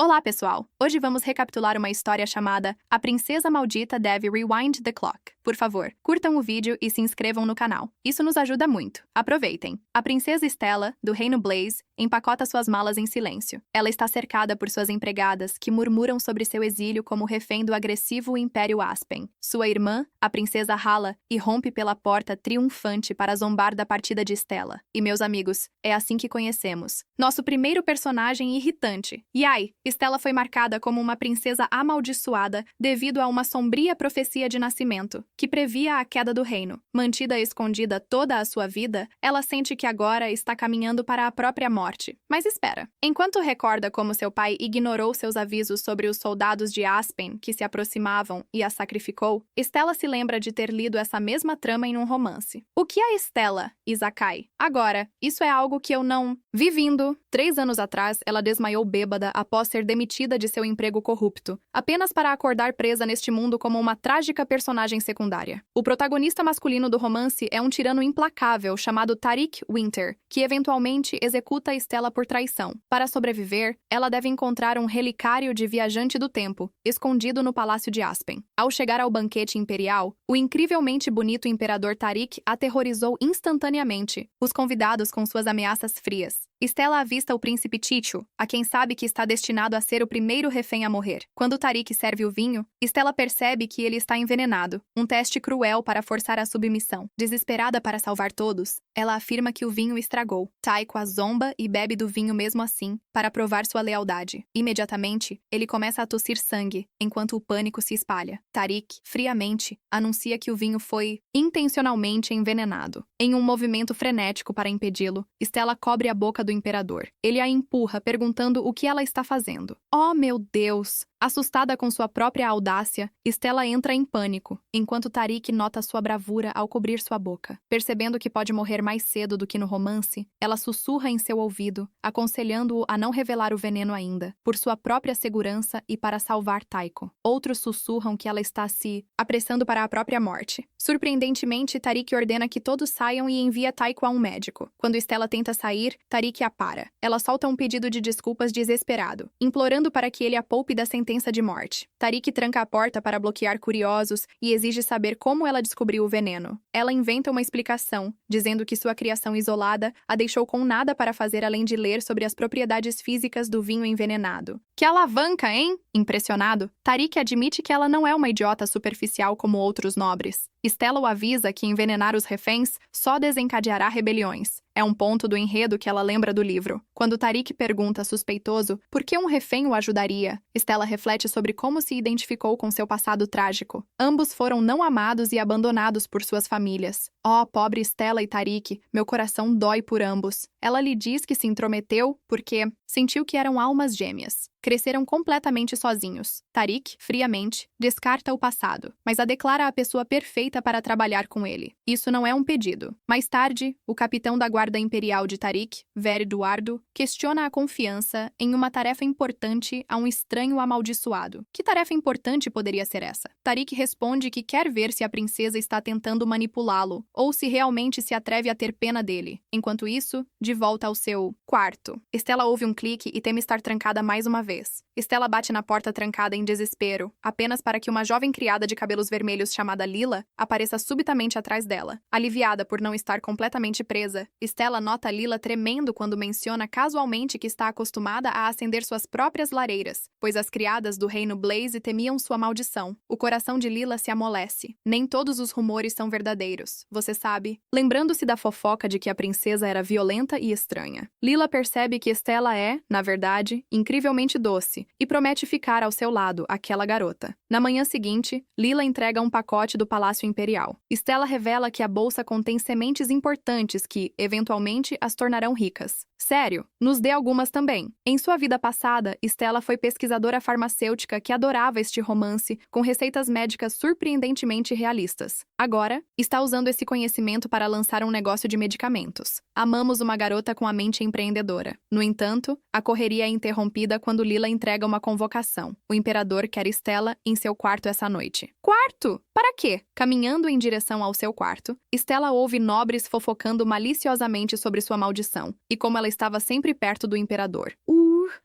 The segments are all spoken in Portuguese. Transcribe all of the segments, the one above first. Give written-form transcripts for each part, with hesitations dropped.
Olá, pessoal! Hoje vamos recapitular uma história chamada A Princesa Maldita Deve Rewind the Clock. Por favor, curtam o vídeo e se inscrevam no canal. Isso nos ajuda muito. Aproveitem. A princesa Stella, do Reino Blaze, empacota suas malas em silêncio. Ela está cercada por suas empregadas, que murmuram sobre seu exílio como refém do agressivo Império Aspen. Sua irmã, a princesa Hala, irrompe pela porta triunfante para zombar da partida de Stella. E, meus amigos, é assim que conhecemos nosso primeiro personagem irritante. Yai, Stella foi marcada como uma princesa amaldiçoada devido a uma sombria profecia de nascimento, que previa a queda do reino. Mantida escondida toda a sua vida, ela sente que agora está caminhando para a própria morte. Mas espera. Enquanto recorda como seu pai ignorou seus avisos sobre os soldados de Aspen que se aproximavam e a sacrificou, Stella se lembra de ter lido essa mesma trama em um romance. O que é Stella, Izakai? Agora, isso é algo que eu não vi vindo. 3 anos atrás, ela desmaiou bêbada após ser demitida de seu emprego corrupto, apenas para acordar presa neste mundo como uma trágica personagem secundária. O protagonista masculino do romance é um tirano implacável chamado Tariq Winter, que eventualmente executa Stella por traição. Para sobreviver, ela deve encontrar um relicário de viajante do tempo, escondido no Palácio de Aspen. Ao chegar ao banquete imperial, o incrivelmente bonito imperador Tariq aterrorizou instantaneamente os convidados com suas ameaças frias. Stella avista o príncipe Ticho, a quem sabe que está destinado a ser o primeiro refém a morrer. Quando Tariq serve o vinho, Stella percebe que ele está envenenado, um teste cruel para forçar a submissão. Desesperada para salvar todos, ela afirma que o vinho estragou. Taiko a zomba e bebe do vinho mesmo assim, para provar sua lealdade. Imediatamente, ele começa a tossir sangue, enquanto o pânico se espalha. Tariq, friamente, anuncia que o vinho foi intencionalmente envenenado. Em um movimento frenético para impedi-lo, Stella cobre a boca do imperador. Ele a empurra, perguntando o que ela está fazendo. Oh, meu Deus! Assustada com sua própria audácia, Stella entra em pânico, enquanto Tariq nota sua bravura ao cobrir sua boca. Percebendo que pode morrer mais cedo do que no romance, ela sussurra em seu ouvido, aconselhando-o a não revelar o veneno ainda, por sua própria segurança e para salvar Taiko. Outros sussurram que ela está se apressando para a própria morte. Surpreendentemente, Tariq ordena que todos saiam e envia Taiko a um médico. Quando Stella tenta sair, Tariq a para. Ela solta um pedido de desculpas desesperado, implorando para que ele a poupe da sentença de morte. Tariq tranca a porta para bloquear curiosos e exige saber como ela descobriu o veneno. Ela inventa uma explicação, dizendo que sua criação isolada a deixou com nada para fazer além de ler sobre as propriedades físicas do vinho envenenado. Que alavanca, hein? Impressionado, Tariq admite que ela não é uma idiota superficial como outros nobres. Stella o avisa que envenenar os reféns só desencadeará rebeliões. É um ponto do enredo que ela lembra do livro. Quando Tariq pergunta suspeitoso por que um refém o ajudaria, Stella reflete sobre como se identificou com seu passado trágico. Ambos foram não amados e abandonados por suas famílias. Oh, pobre Stella e Tariq, meu coração dói por ambos. Ela lhe diz que se intrometeu porque sentiu que eram almas gêmeas. Cresceram completamente sozinhos. Tariq, friamente, descarta o passado, mas a declara a pessoa perfeita para trabalhar com ele. Isso não é um pedido. Mais tarde, o capitão da guarda imperial de Tariq, Ver Eduardo, questiona a confiança em uma tarefa importante a um estranho amaldiçoado. Que tarefa importante poderia ser essa? Tariq responde que quer ver se a princesa está tentando manipulá-lo, ou se realmente se atreve a ter pena dele. Enquanto isso, de volta ao seu quarto. Stella ouve um clique e teme estar trancada mais uma vez. Stella bate na porta trancada em desespero, apenas para que uma jovem criada de cabelos vermelhos chamada Lila apareça subitamente atrás dela. Aliviada por não estar completamente presa, Stella nota Lila tremendo quando menciona casualmente que está acostumada a acender suas próprias lareiras, pois as criadas do reino Blaze temiam sua maldição. O coração de Lila se amolece. Nem todos os rumores são verdadeiros, você sabe. Lembrando-se da fofoca de que a princesa era violenta e estranha. Lila percebe que Stella é, na verdade, incrivelmente doce e promete ficar ao seu lado, aquela garota. Na manhã seguinte, Lila entrega um pacote do Palácio Imperial. Stella revela que a bolsa contém sementes importantes que, eventualmente, as tornarão ricas. Sério, nos dê algumas também. Em sua vida passada, Stella foi pesquisadora farmacêutica que adorava este romance com receitas médicas surpreendentemente realistas. Agora, está usando esse conhecimento para lançar um negócio de medicamentos. Amamos uma garota com a mente empreendedora. No entanto, a correria é interrompida quando Lila entrega uma convocação. O imperador quer Stella em seu quarto essa noite. Quarto? Para quê? Caminhando em direção ao seu quarto, Stella ouve nobres fofocando maliciosamente sobre sua maldição e como ela estava sempre perto do imperador.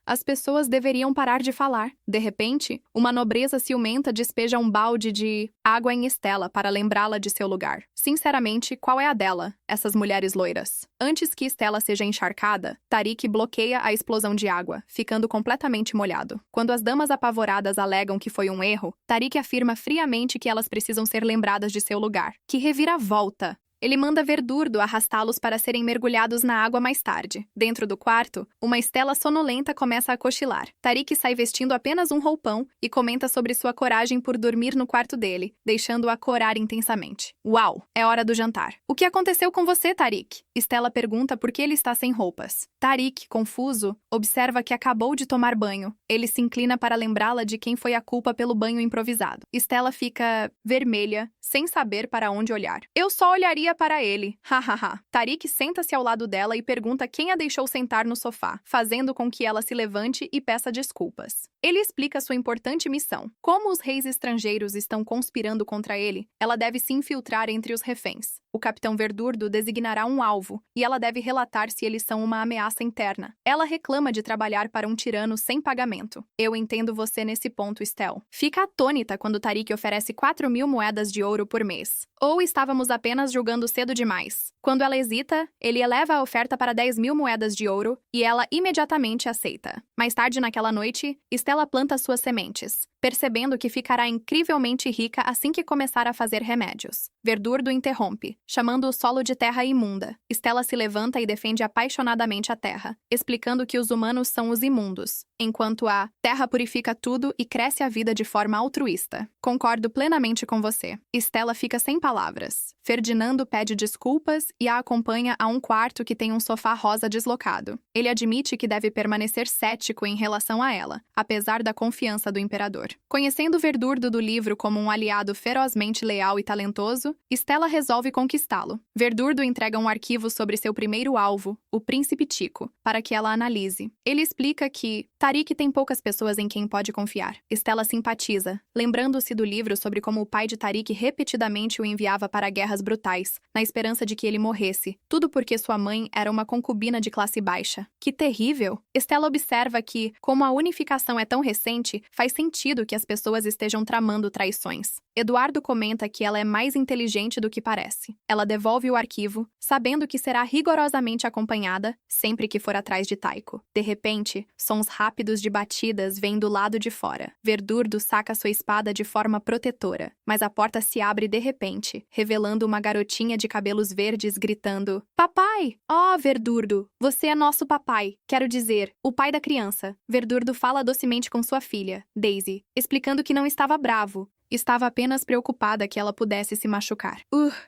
As pessoas deveriam parar de falar. De repente, uma nobreza ciumenta despeja um balde de água em Stella para lembrá-la de seu lugar. Sinceramente, qual é a dela, essas mulheres loiras? Antes que Stella seja encharcada, Tariq bloqueia a explosão de água, ficando completamente molhado. Quando as damas apavoradas alegam que foi um erro, Tariq afirma friamente que elas precisam ser lembradas de seu lugar. Que reviravolta! Ele manda Verdurdo arrastá-los para serem mergulhados na água mais tarde. Dentro do quarto, uma Stella sonolenta começa a cochilar. Tariq sai vestindo apenas um roupão e comenta sobre sua coragem por dormir no quarto dele, deixando-a corar intensamente. Uau! É hora do jantar. O que aconteceu com você, Tariq? Stella pergunta por que ele está sem roupas. Tariq, confuso, observa que acabou de tomar banho. Ele se inclina para lembrá-la de quem foi a culpa pelo banho improvisado. Stella fica vermelha, sem saber para onde olhar. Eu só olharia para ele. Hahaha. Tariq senta-se ao lado dela e pergunta quem a deixou sentar no sofá, fazendo com que ela se levante e peça desculpas. Ele explica sua importante missão. Como os reis estrangeiros estão conspirando contra ele, ela deve se infiltrar entre os reféns. O capitão Verdurdo designará um alvo, e ela deve relatar se eles são uma ameaça interna. Ela reclama de trabalhar para um tirano sem pagamento. Eu entendo você nesse ponto, Stell. Fica atônita quando Tariq oferece 4.000 moedas de ouro por mês. Ou estávamos apenas julgando cedo demais. Quando ela hesita, ele eleva a oferta para 10.000 moedas de ouro, e ela imediatamente aceita. Mais tarde naquela noite, Stella planta suas sementes, percebendo que ficará incrivelmente rica assim que começar a fazer remédios. Verdurdo interrompe, chamando o solo de terra imunda. Stella se levanta e defende apaixonadamente a terra, explicando que os humanos são os imundos, enquanto a terra purifica tudo e cresce a vida de forma altruísta. Concordo plenamente com você. Stella fica sem palavras. Ferdinando pede desculpas e a acompanha a um quarto que tem um sofá rosa deslocado. Ele admite que deve permanecer cético em relação a ela, apesar da confiança do imperador. Conhecendo Verdurdo do livro como um aliado ferozmente leal e talentoso, Stella resolve conquistá-lo. Verdurdo entrega um arquivo sobre seu primeiro alvo, o Príncipe Tico, para que ela analise. Ele explica que Tariq tem poucas pessoas em quem pode confiar. Stella simpatiza, lembrando-se do livro sobre como o pai de Tariq repetidamente o enviava para guerras brutais, na esperança de que ele morresse, tudo porque sua mãe era uma concubina de classe baixa. Que terrível! Stella observa que, como a unificação é tão recente, faz sentido que as pessoas estejam tramando traições. Eduardo comenta que ela é mais inteligente do que parece. Ela devolve o arquivo, sabendo que será rigorosamente acompanhada sempre que for atrás de Taiko. De repente, sons rápidos de batidas vêm do lado de fora. Verdurdo saca sua espada de forma protetora, mas a porta se abre de repente, revelando uma garotinha de cabelos verdes gritando: Papai! Oh, Verdurdo, você é nosso papai. Quero dizer, o pai da criança. Verdurdo fala docemente com sua filha, Daisy, explicando que não estava bravo. Estava apenas preocupada que ela pudesse se machucar.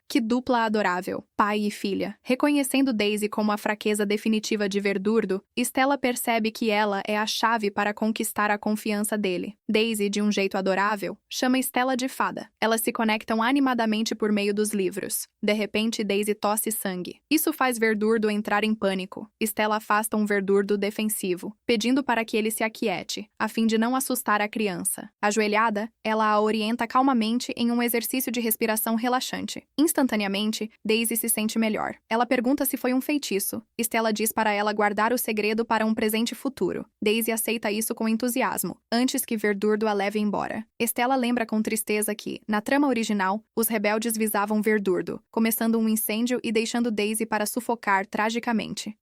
Que dupla adorável, pai e filha. Reconhecendo Daisy como a fraqueza definitiva de Verdurdo, Stella percebe que ela é a chave para conquistar a confiança dele. Daisy, de um jeito adorável, chama Stella de fada. Elas se conectam animadamente por meio dos livros. De repente, Daisy tosse sangue. Isso faz Verdurdo entrar em pânico. Stella afasta um Verdurdo defensivo, pedindo para que ele se aquiete, a fim de não assustar a criança. Ajoelhada, ela a orienta calmamente em um exercício de respiração relaxante. Instantaneamente, Daisy se sente melhor. Ela pergunta se foi um feitiço. Stella diz para ela guardar o segredo para um presente futuro. Daisy aceita isso com entusiasmo, antes que Verdurdo a leve embora. Stella lembra com tristeza que, na trama original, os rebeldes visavam Verdurdo, começando um incêndio e deixando Daisy para sufocar tragicamente.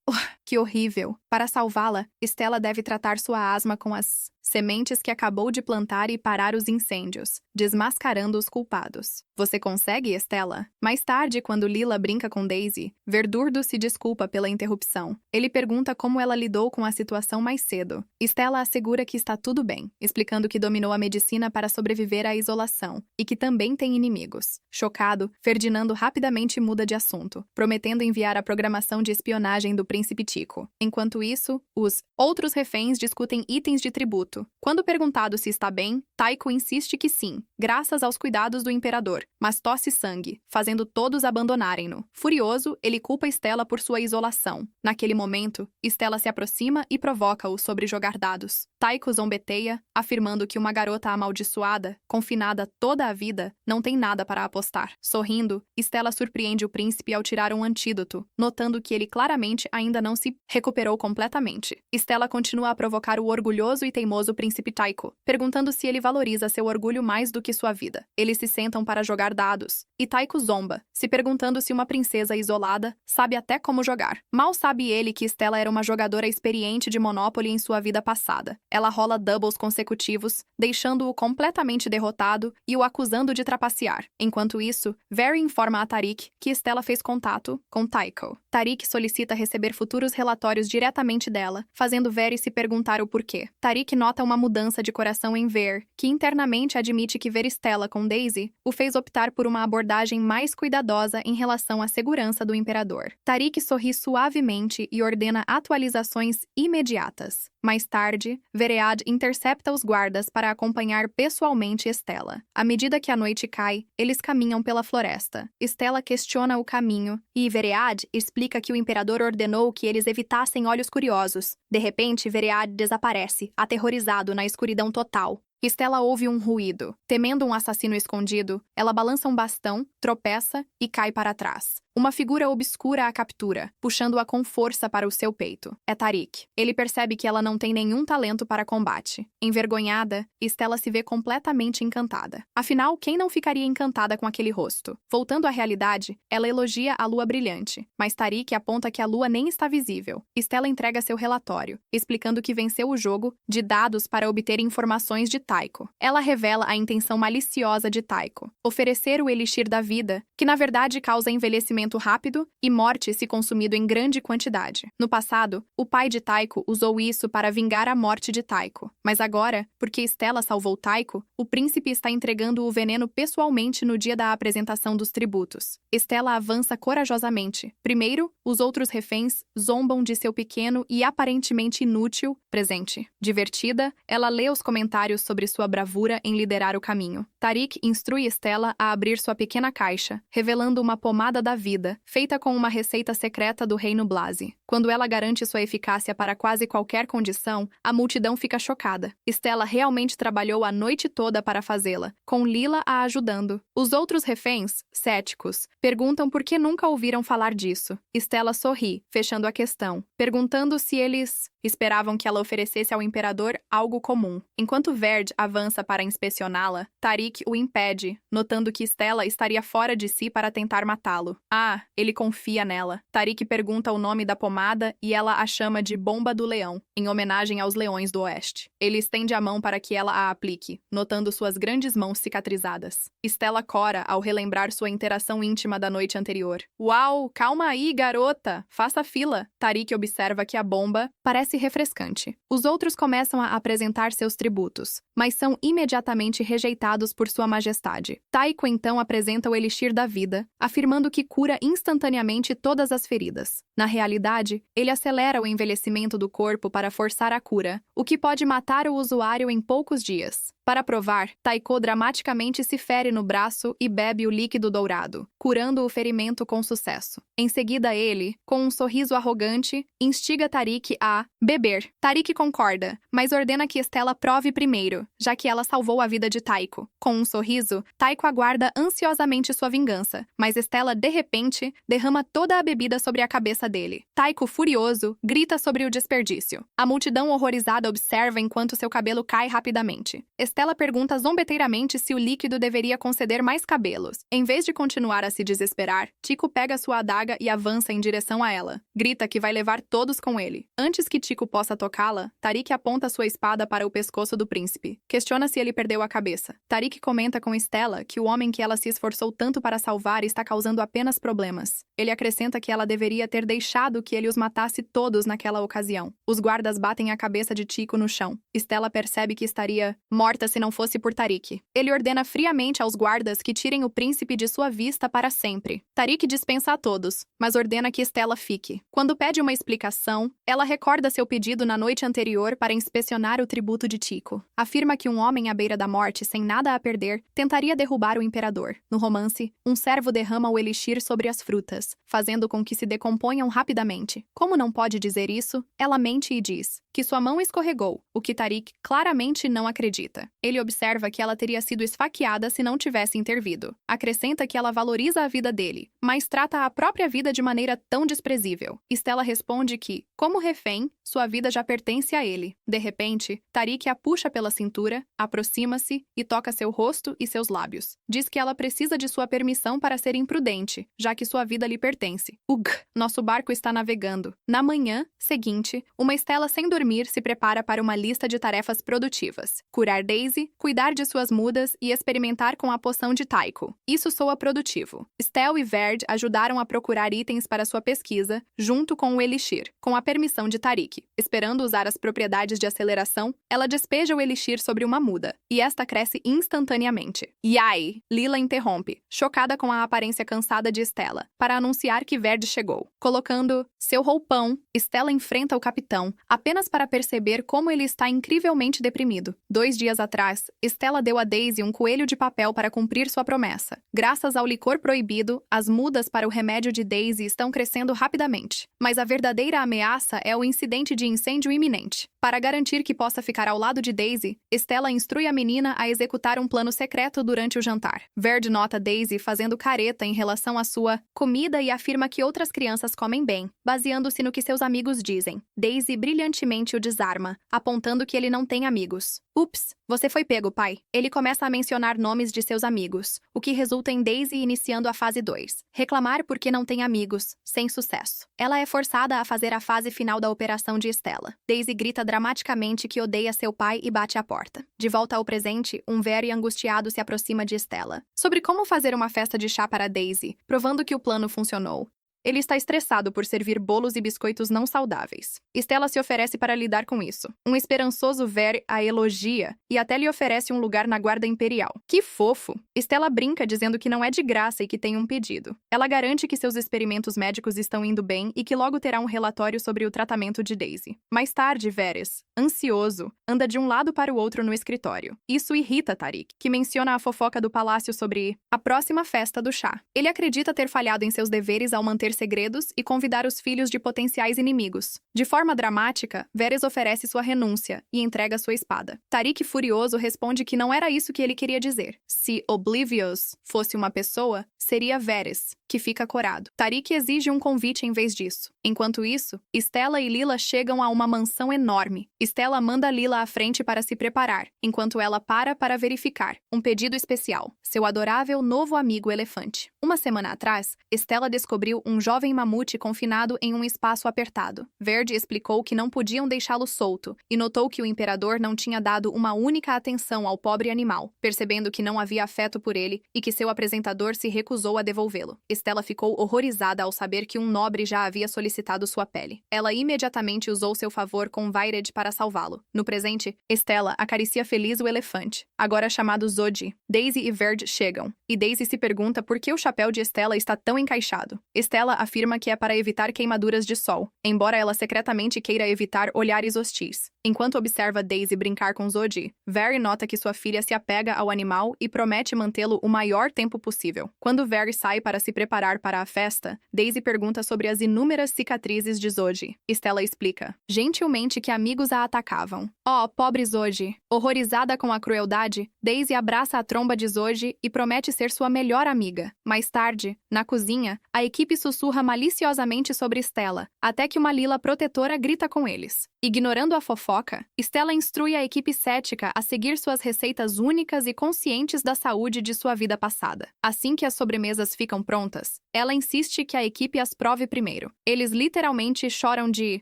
Que horrível! Para salvá-la, Stella deve tratar sua asma com as sementes que acabou de plantar e parar os incêndios, desmascarando os culpados. Você consegue, Stella? Mais tarde, quando Lila brinca com Daisy, Verdurdo se desculpa pela interrupção. Ele pergunta como ela lidou com a situação mais cedo. Stella assegura que está tudo bem, explicando que dominou a medicina para sobreviver à isolação e que também tem inimigos. Chocado, Ferdinando rapidamente muda de assunto, prometendo enviar a programação de espionagem do Príncipe Tico. Enquanto isso, os outros reféns discutem itens de tributo. momento. Quando perguntado se está bem, Taiko insiste que sim, graças aos cuidados do imperador, mas tosse sangue, fazendo todos abandonarem-no. Furioso, ele culpa Stella por sua isolação. Naquele momento, Stella se aproxima e provoca-o sobre jogar dados. Taiko zombeteia, afirmando que uma garota amaldiçoada, confinada toda a vida, não tem nada para apostar. Sorrindo, Stella surpreende o príncipe ao tirar um antídoto, notando que ele claramente ainda não se recuperou completamente. Stella continua a provocar o orgulhoso e teimoso príncipe Taiko, perguntando se ele valoriza seu orgulho mais do que sua vida. Eles se sentam para jogar dados, e Taiko zomba, se perguntando se uma princesa isolada sabe até como jogar. Mal sabe ele que Stella era uma jogadora experiente de Monopoly em sua vida passada. Ela rola doubles consecutivos, deixando-o completamente derrotado e o acusando de trapacear. Enquanto isso, Very informa a Tariq que Stella fez contato com Taiko. Tariq solicita receber futuros relatórios diretamente dela, fazendo Very se perguntar o porquê. Tariq nota uma mudança de coração em Ver, que internamente admite que ver Stella com Daisy o fez optar por uma abordagem mais cuidadosa em relação à segurança do imperador. Tariq sorri suavemente e ordena atualizações imediatas. Mais tarde, Veread intercepta os guardas para acompanhar pessoalmente Stella. À medida que a noite cai, eles caminham pela floresta. Stella questiona o caminho e Veread explica que o imperador ordenou que eles evitassem olhos curiosos. De repente, Veread desaparece, aterrorizado na escuridão total. Stella ouve um ruído. Temendo um assassino escondido, ela balança um bastão, tropeça e cai para trás. Uma figura obscura a captura, puxando-a com força para o seu peito. É Tariq. Ele percebe que ela não tem nenhum talento para combate. Envergonhada, Stella se vê completamente encantada. Afinal, quem não ficaria encantada com aquele rosto? Voltando à realidade, ela elogia a lua brilhante, mas Tariq aponta que a lua nem está visível. Stella entrega seu relatório, explicando que venceu o jogo de dados para obter informações de Taiko. Ela revela a intenção maliciosa de Taiko: oferecer o elixir da vida, que na verdade causa envelhecimento rápido e morte se consumido em grande quantidade. No passado, o pai de Taiko usou isso para vingar a morte de Taiko. Mas agora, porque Stella salvou Taiko, o príncipe está entregando o veneno pessoalmente no dia da apresentação dos tributos. Stella avança corajosamente. Primeiro, os outros reféns zombam de seu pequeno e aparentemente inútil presente. Divertida, ela lê os comentários sobre sua bravura em liderar o caminho. Tariq instrui Stella a abrir sua pequena caixa, revelando uma pomada da vida, feita com uma receita secreta do reino Blase. Quando ela garante sua eficácia para quase qualquer condição, a multidão fica chocada. Stella realmente trabalhou a noite toda para fazê-la, com Lila a ajudando. Os outros reféns, céticos, perguntam por que nunca ouviram falar disso. Stella sorri, fechando a questão, perguntando se eles esperavam que ela oferecesse ao imperador algo comum. Enquanto Verd avança para inspecioná-la, Tariq o impede, notando que Stella estaria fora de si para tentar matá-lo. Ah, ele confia nela. Tariq pergunta o nome da pomada e ela a chama de Bomba do Leão, em homenagem aos leões do oeste. Ele estende a mão para que ela a aplique, notando suas grandes mãos cicatrizadas. Stella cora ao relembrar sua interação íntima da noite anterior. Uau, calma aí, garota! Faça fila! Tariq observa que a bomba parece refrescante. Os outros começam a apresentar seus tributos, mas são imediatamente rejeitados por sua majestade. Taiko então apresenta o elixir da vida, afirmando que cura instantaneamente todas as feridas. Na realidade, ele acelera o envelhecimento do corpo para forçar a cura, o que pode matar o usuário em poucos dias. Para provar, Taiko dramaticamente se fere no braço e bebe o líquido dourado, curando o ferimento com sucesso. Em seguida ele, com um sorriso arrogante, instiga Tariq a beber. Tariq concorda, mas ordena que Stella prove primeiro, já que ela salvou a vida de Taiko. Com um sorriso, Taiko aguarda ansiosamente sua vingança, mas Stella, de repente, derrama toda a bebida sobre a cabeça dele. Taiko, furioso, grita sobre o desperdício. A multidão horrorizada observa enquanto seu cabelo cai rapidamente. Stella pergunta zombeteiramente se o líquido deveria conceder mais cabelos. Em vez de continuar a se desesperar, Tico pega sua adaga e avança em direção a ela. Grita que vai levar todos com ele. Antes que Tico possa tocá-la, Tariq aponta sua espada para o pescoço do príncipe. Questiona se ele perdeu a cabeça. Tariq comenta com Stella que o homem que ela se esforçou tanto para salvar está causando apenas problemas. Ele acrescenta que ela deveria ter deixado que ele os matasse todos naquela ocasião. Os guardas batem a cabeça de Tico no chão. Stella percebe que estaria morta vida se não fosse por Tariq. Ele ordena friamente aos guardas que tirem o príncipe de sua vista para sempre. Tariq dispensa a todos, mas ordena que Stella fique. Quando pede uma explicação, ela recorda seu pedido na noite anterior para inspecionar o tributo de Tico. Afirma que um homem à beira da morte, sem nada a perder, tentaria derrubar o imperador. No romance, um servo derrama o elixir sobre as frutas, fazendo com que se decomponham rapidamente. Como não pode dizer isso, ela mente e diz que sua mão escorregou, o que Tariq claramente não acredita. Ele observa que ela teria sido esfaqueada se não tivesse intervido. Acrescenta que ela valoriza a vida dele, mas trata a própria vida de maneira tão desprezível. Stella responde que, como refém, sua vida já pertence a ele. De repente, Tariq a puxa pela cintura, aproxima-se e toca seu rosto e seus lábios. Diz que ela precisa de sua permissão para ser imprudente, já que sua vida lhe pertence. Ugh, nosso barco está navegando. Na manhã seguinte, uma Stella sem dormir se prepara para uma lista de tarefas produtivas. Curar Daisy, cuidar de suas mudas e experimentar com a poção de Tycho. Isso soa produtivo. Stell e Verd ajudaram a procurar itens para sua pesquisa, junto com o elixir, com a permissão de Tariq. Esperando usar as propriedades de aceleração, ela despeja o elixir sobre uma muda, e esta cresce instantaneamente. Yai! Lila interrompe, chocada com a aparência cansada de Stella, para anunciar que Verd chegou. Colocando seu roupão, Stella enfrenta o capitão, apenas para perceber como ele está incrivelmente deprimido. 2 dias atrás, Stella deu a Daisy um coelho de papel para cumprir sua promessa. Graças ao licor proibido, as mudas para o remédio de Daisy estão crescendo rapidamente. Mas a verdadeira ameaça é o incidente de incêndio iminente. Para garantir que possa ficar ao lado de Daisy, Stella instrui a menina a executar um plano secreto durante o jantar. Verd nota Daisy fazendo careta em relação à sua comida e afirma que outras crianças comem bem, baseando-se no que seus amigos dizem. Daisy brilhantemente o desarma, apontando que ele não tem amigos. Ups, você foi pego, pai. Ele começa a mencionar nomes de seus amigos, o que resulta em Daisy iniciando a fase 2. Reclamar porque não tem amigos, sem sucesso. Ela é forçada a fazer a fase final da operação de Stella. Daisy grita dramaticamente que odeia seu pai e bate à porta. De volta ao presente, um Very angustiado se aproxima de Stella sobre como fazer uma festa de chá para Daisy, provando que o plano funcionou. Ele está estressado por servir bolos e biscoitos não saudáveis. Stella se oferece para lidar com isso. Um esperançoso Ver a elogia e até lhe oferece um lugar na guarda imperial. Que fofo! Stella brinca dizendo que não é de graça e que tem um pedido. Ela garante que seus experimentos médicos estão indo bem e que logo terá um relatório sobre o tratamento de Daisy. Mais tarde, Veres, ansioso, anda de um lado para o outro no escritório. Isso irrita Tariq, que menciona a fofoca do palácio sobre a próxima festa do chá. Ele acredita ter falhado em seus deveres ao manter segredos e convidar os filhos de potenciais inimigos. De forma dramática, Veres oferece sua renúncia e entrega sua espada. Tariq, furioso, responde que não era isso que ele queria dizer. Se Oblivious fosse uma pessoa, seria Veres, que fica corado. Tariq exige um convite em vez disso. Enquanto isso, Stella e Lila chegam a uma mansão enorme. Stella manda Lila à frente para se preparar, enquanto ela para verificar um pedido especial. Seu adorável novo amigo elefante. Uma semana atrás, Stella descobriu um jovem mamute confinado em um espaço apertado. Verde explicou que não podiam deixá-lo solto e notou que o imperador não tinha dado uma única atenção ao pobre animal, percebendo que não havia afeto por ele e que seu apresentador se recusou a devolvê-lo. Stella ficou horrorizada ao saber que um nobre já havia solicitado sua pele. Ela imediatamente usou seu favor com Vaired para salvá-lo. No presente, Stella acaricia feliz o elefante, agora chamado Zodi. Daisy e Verd chegam, e Daisy se pergunta por que o chapéu de Stella está tão encaixado. Stella afirma que é para evitar queimaduras de sol, embora ela secretamente queira evitar olhares hostis. Enquanto observa Daisy brincar com Zodi, Very nota que sua filha se apega ao animal e promete mantê-lo o maior tempo possível. Quando Very sai para se preparar para a festa, Daisy pergunta sobre as inúmeras cicatrizes de Zodi. Stella explica, gentilmente, que amigos a atacavam. Oh, pobre Zodi! Horrorizada com a crueldade, Daisy abraça a tromba de Zodi e promete ser sua melhor amiga. Mais tarde, na cozinha, a equipe sussurra maliciosamente sobre Stella, até que uma Lila protetora grita com eles. Ignorando a fofoca, Stella instrui a equipe cética a seguir suas receitas únicas e conscientes da saúde de sua vida passada. Assim que as sobremesas ficam prontas, ela insiste que a equipe as prove primeiro. Eles literalmente choram de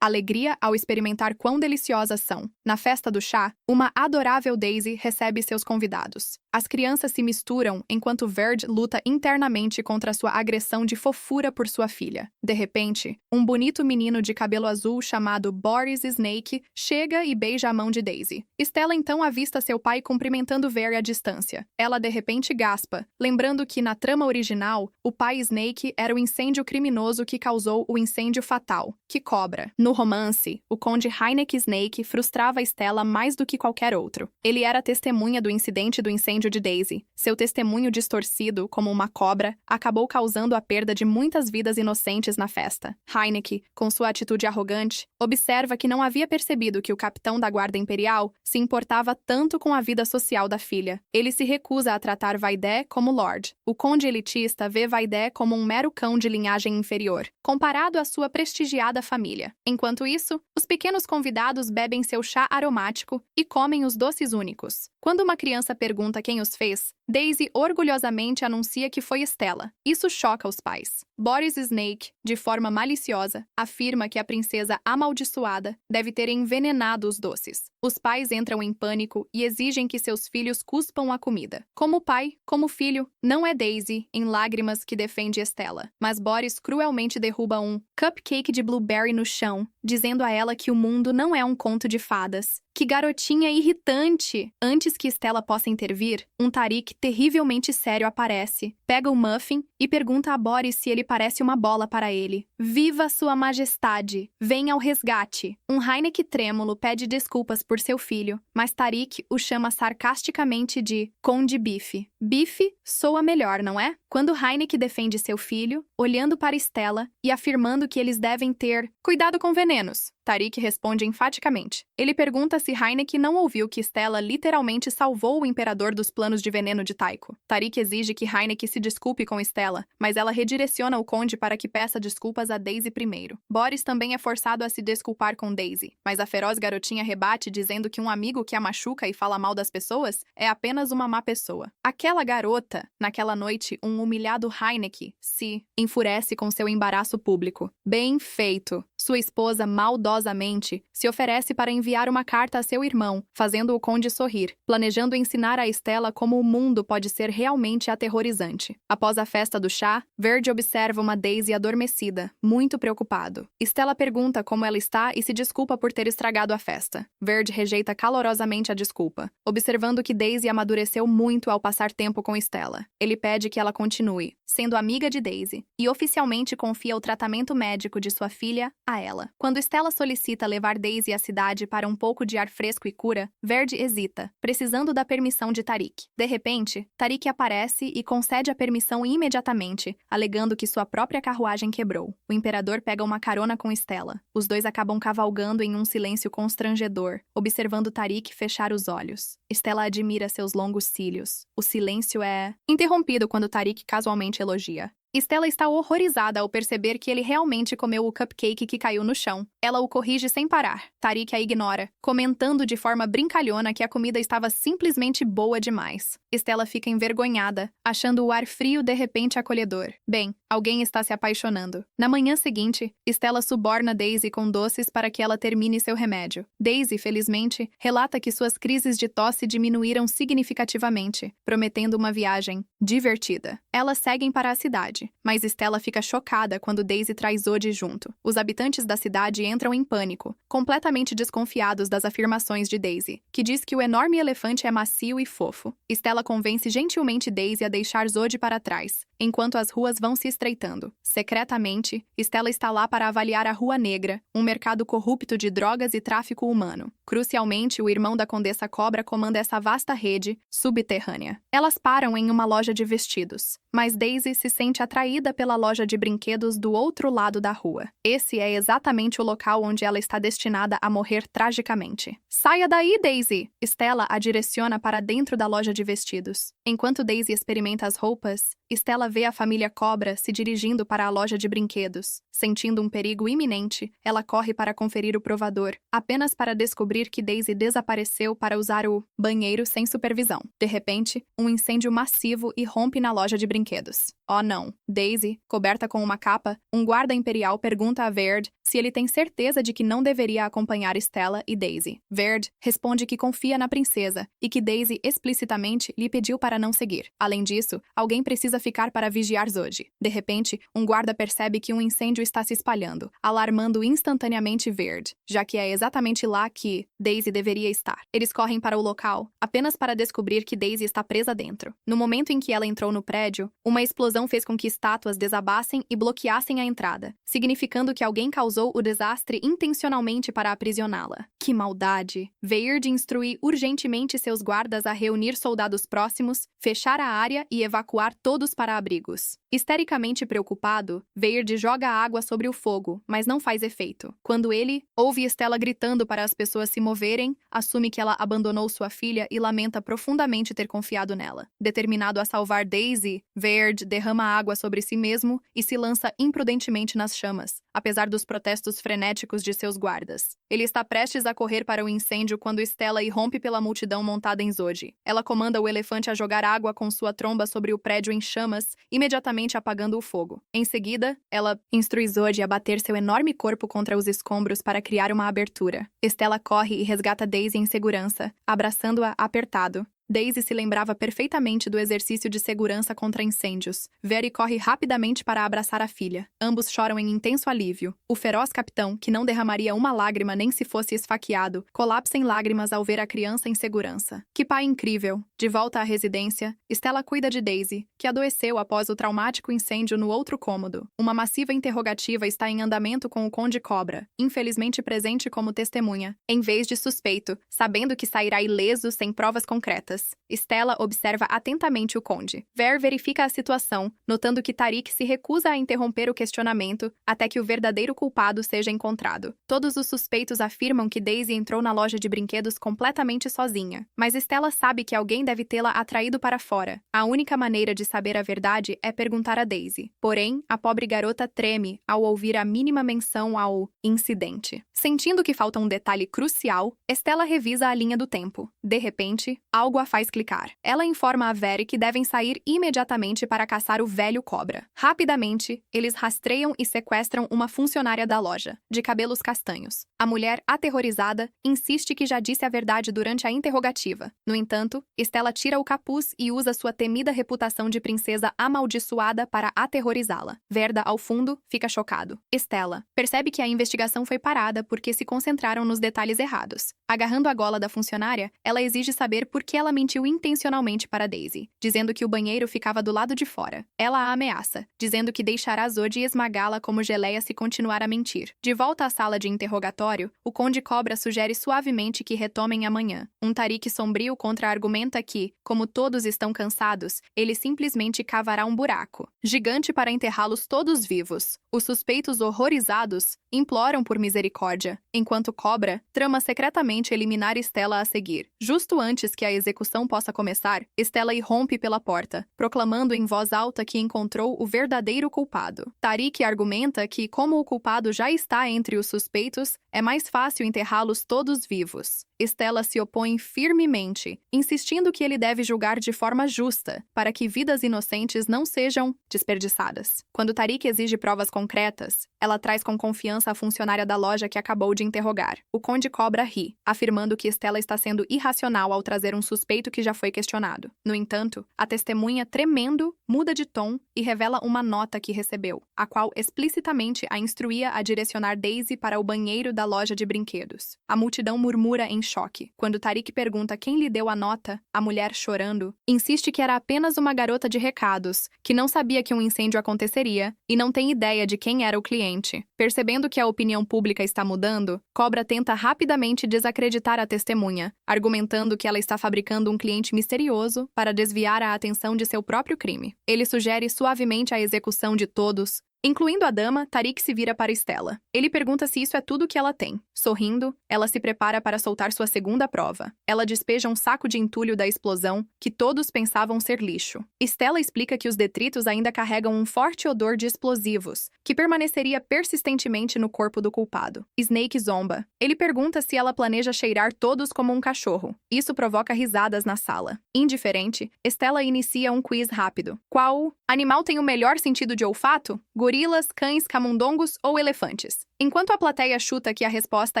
alegria ao experimentar quão deliciosas são. Na festa do chá, uma adorável Daisy recebe seus convidados. As crianças se misturam enquanto enquanto Verde luta internamente contra sua agressão de fofura por sua filha. De repente, um bonito menino de cabelo azul chamado Boris Snake chega e beija a mão de Daisy. Stella então avista seu pai cumprimentando Verde à distância. Ela de repente gaspa, lembrando que na trama original, o pai Snake era o incêndio criminoso que causou o incêndio fatal, que cobra. No romance, o conde Heineck Snake frustrava Stella mais do que qualquer outro. Ele era testemunha do incidente do incêndio de Daisy. Seu testemunho distorcido, como uma cobra, acabou causando a perda de muitas vidas inocentes na festa. Heineck, com sua atitude arrogante, observa que não havia percebido que o capitão da Guarda Imperial se importava tanto com a vida social da filha. Ele se recusa a tratar Vaidé como Lord. O conde elitista vê Vaidé como um mero cão de linhagem inferior, comparado à sua prestigiada família. Enquanto isso, os pequenos convidados bebem seu chá aromático e comem os doces únicos. Quando uma criança pergunta quem os fez, Daisy orgulhosamente anuncia que foi Stella. Isso choca os pais. Boris Snake, de forma maliciosa, afirma que a princesa amaldiçoada deve ter envenenado os doces. Os pais entram em pânico e exigem que seus filhos cuspam a comida. Como pai, como filho, não é Daisy, em lágrimas, que defende Stella, mas Boris cruelmente derruba um cupcake de blueberry no chão, dizendo a ela que o mundo não é um conto de fadas. Que garotinha irritante! Antes que Stella possa intervir, um Tariq terrivelmente sério aparece, pega o muffin e pergunta a Boris se ele parece uma bola para ele. Viva sua majestade! Venha ao resgate! Um Heineck trêmulo pede desculpas por seu filho, mas Tariq o chama sarcasticamente de Conde Bife. Bife soa melhor, não é? Quando Heineck defende seu filho, olhando para Stella e afirmando que eles devem ter cuidado com venenos, Tariq responde enfaticamente. Ele pergunta se Heineck não ouviu que Stella literalmente salvou o imperador dos planos de veneno de Tycho. Tariq exige que Heineck se desculpe com Stella, mas ela redireciona o conde para que peça desculpas a Daisy primeiro. Boris também é forçado a se desculpar com Daisy, mas a feroz garotinha rebate dizendo que um amigo que a machuca e fala mal das pessoas é apenas uma má pessoa. Aquela garota, naquela noite, um humilhado Heineck, se enfurece com seu embaraço público. Bem feito! Sua esposa, maldosamente, se oferece para enviar uma carta a seu irmão, fazendo o conde sorrir, planejando ensinar a Stella como o mundo pode ser realmente aterrorizante. Após a festa do chá, Verde observa uma Daisy adormecida, muito preocupado. Stella pergunta como ela está e se desculpa por ter estragado a festa. Verde rejeita calorosamente a desculpa, observando que Daisy amadureceu muito ao passar tempo com Stella. Ele pede que ela continue, sendo amiga de Daisy, e oficialmente confia o tratamento médico de sua filha a ela. Quando Stella solicita levar Daisy à cidade para um pouco de ar fresco e cura, Verde hesita, precisando da permissão de Tariq. De repente, Tariq aparece e concede a permissão imediatamente, alegando que sua própria carruagem quebrou. O imperador pega uma carona com Stella. Os dois acabam cavalgando em um silêncio constrangedor, observando Tariq fechar os olhos. Stella admira seus longos cílios. O silêncio é interrompido quando Tariq casualmente elogia. Stella está horrorizada ao perceber que ele realmente comeu o cupcake que caiu no chão. Ela o corrige sem parar. Tariq a ignora, comentando de forma brincalhona que a comida estava simplesmente boa demais. Stella fica envergonhada, achando o ar frio de repente acolhedor. Bem, alguém está se apaixonando. Na manhã seguinte, Stella suborna Daisy com doces para que ela termine seu remédio. Daisy, felizmente, relata que suas crises de tosse diminuíram significativamente, prometendo uma viagem divertida. Elas seguem para a cidade, mas Stella fica chocada quando Daisy traz Odi junto. Os habitantes da cidade entram em pânico, completamente desconfiados das afirmações de Daisy, que diz que o enorme elefante é macio e fofo. Stella convence gentilmente Daisy a deixar Zod para trás, enquanto as ruas vão se estreitando. Secretamente, Stella está lá para avaliar a Rua Negra, um mercado corrupto de drogas e tráfico humano. Crucialmente, o irmão da Condessa Cobra comanda essa vasta rede subterrânea. Elas param em uma loja de vestidos, mas Daisy se sente atraída pela loja de brinquedos do outro lado da rua. Esse é exatamente o local onde ela está destinada a morrer tragicamente. Saia daí, Daisy! Stella a direciona para dentro da loja de vestidos. Enquanto Daisy experimenta as roupas, Stella vê a família Cobra se dirigindo para a loja de brinquedos. Sentindo um perigo iminente, ela corre para conferir o provador, apenas para descobrir que Daisy desapareceu para usar o banheiro sem supervisão. De repente, um incêndio massivo irrompe na loja de brinquedos. Oh não! Daisy, coberta com uma capa, um guarda imperial pergunta a Verde se ele tem certeza certeza de que não deveria acompanhar Stella e Daisy. Verde responde que confia na princesa e que Daisy explicitamente lhe pediu para não seguir. Além disso, alguém precisa ficar para vigiar Zoji. De repente, um guarda percebe que um incêndio está se espalhando, alarmando instantaneamente Verde, já que é exatamente lá que Daisy deveria estar. Eles correm para o local, apenas para descobrir que Daisy está presa dentro. No momento em que ela entrou no prédio, uma explosão fez com que estátuas desabassem e bloqueassem a entrada, significando que alguém causou o desastre intencionalmente para aprisioná-la. Que maldade! Verde instrui urgentemente seus guardas a reunir soldados próximos, fechar a área e evacuar todos para abrigos. Histericamente preocupado, Verde joga água sobre o fogo, mas não faz efeito. Quando ele ouve Stella gritando para as pessoas se moverem, assume que ela abandonou sua filha e lamenta profundamente ter confiado nela. Determinado a salvar Daisy, Verde derrama água sobre si mesmo e se lança imprudentemente nas chamas, apesar dos protestos frenéticos de seus guardas. Ele está prestes a correr para o incêndio quando Stella irrompe pela multidão montada em Zoji. Ela comanda o elefante a jogar água com sua tromba sobre o prédio em chamas, imediatamente apagando o fogo. Em seguida, ela instrui Zoji a bater seu enorme corpo contra os escombros para criar uma abertura. Stella corre e resgata Daisy em segurança, abraçando-a apertado. Daisy se lembrava perfeitamente do exercício de segurança contra incêndios. Vere corre rapidamente para abraçar a filha. Ambos choram em intenso alívio. O feroz capitão, que não derramaria uma lágrima nem se fosse esfaqueado, colapsa em lágrimas ao ver a criança em segurança. Que pai incrível! De volta à residência, Stella cuida de Daisy, que adoeceu após o traumático incêndio no outro cômodo. Uma massiva interrogativa está em andamento com o Conde Cobra, infelizmente presente como testemunha, em vez de suspeito, sabendo que sairá ileso sem provas concretas. Stella observa atentamente o conde. Ver verifica a situação, notando que Tariq se recusa a interromper o questionamento até que o verdadeiro culpado seja encontrado. Todos os suspeitos afirmam que Daisy entrou na loja de brinquedos completamente sozinha, mas Stella sabe que alguém deve tê-la atraído para fora. A única maneira de saber a verdade é perguntar a Daisy. Porém, a pobre garota treme ao ouvir a mínima menção ao incidente. Sentindo que falta um detalhe crucial, Stella revisa a linha do tempo. De repente, algo a faz clicar. Ela informa a Vere que devem sair imediatamente para caçar o velho cobra. Rapidamente, eles rastreiam e sequestram uma funcionária da loja, de cabelos castanhos. A mulher, aterrorizada, insiste que já disse a verdade durante a interrogativa. No entanto, Stella tira o capuz e usa sua temida reputação de princesa amaldiçoada para aterrorizá-la. Verda, ao fundo, fica chocado. Stella percebe que a investigação foi parada porque se concentraram nos detalhes errados. Agarrando a gola da funcionária, ela exige saber por que ela mentiu intencionalmente para Daisy, dizendo que o banheiro ficava do lado de fora. Ela a ameaça, dizendo que deixará Zoji esmagá-la como geleia se continuar a mentir. De volta à sala de interrogatório, o Conde Cobra sugere suavemente que retomem amanhã. Um Tariq sombrio contra-argumenta que, como todos estão cansados, ele simplesmente cavará um buraco gigante para enterrá-los todos vivos. Os suspeitos horrorizados imploram por misericórdia, enquanto Cobra trama secretamente eliminar Stella a seguir. Justo antes que a execução possa começar, Stella irrompe pela porta, proclamando em voz alta que encontrou o verdadeiro culpado. Tariq argumenta que, como o culpado já está entre os suspeitos, é mais fácil enterrá-los todos vivos. Stella se opõe firmemente, insistindo que ele deve julgar de forma justa, para que vidas inocentes não sejam desperdiçadas. Quando Tariq exige provas concretas, ela traz com confiança a funcionária da loja que acabou de interrogar. O Conde Cobra ri, afirmando que Stella está sendo irracional ao trazer um suspeito que já foi questionado. No entanto, a testemunha, tremendo, muda de tom e revela uma nota que recebeu, a qual explicitamente a instruía a direcionar Daisy para o banheiro da loja de brinquedos. A multidão murmura em choque. Quando Tariq pergunta quem lhe deu a nota, a mulher, chorando, insiste que era apenas uma garota de recados, que não sabia que um incêndio aconteceria e não tem ideia de quem era o cliente. Percebendo que a opinião pública está mudando, Cobra tenta rapidamente desacreditar a testemunha, argumentando que ela está fabricando um cliente misterioso para desviar a atenção de seu próprio crime. Ele sugere suavemente a execução de todos, incluindo a dama. Tariq se vira para Stella. Ele pergunta se isso é tudo que ela tem. Sorrindo, ela se prepara para soltar sua segunda prova. Ela despeja um saco de entulho da explosão, que todos pensavam ser lixo. Stella explica que os detritos ainda carregam um forte odor de explosivos, que permaneceria persistentemente no corpo do culpado. Snake zomba. Ele pergunta se ela planeja cheirar todos como um cachorro. Isso provoca risadas na sala. Indiferente, Stella inicia um quiz rápido. Qual animal tem o melhor sentido de olfato? Gorilas, cães, camundongos ou elefantes? Enquanto a plateia chuta que a resposta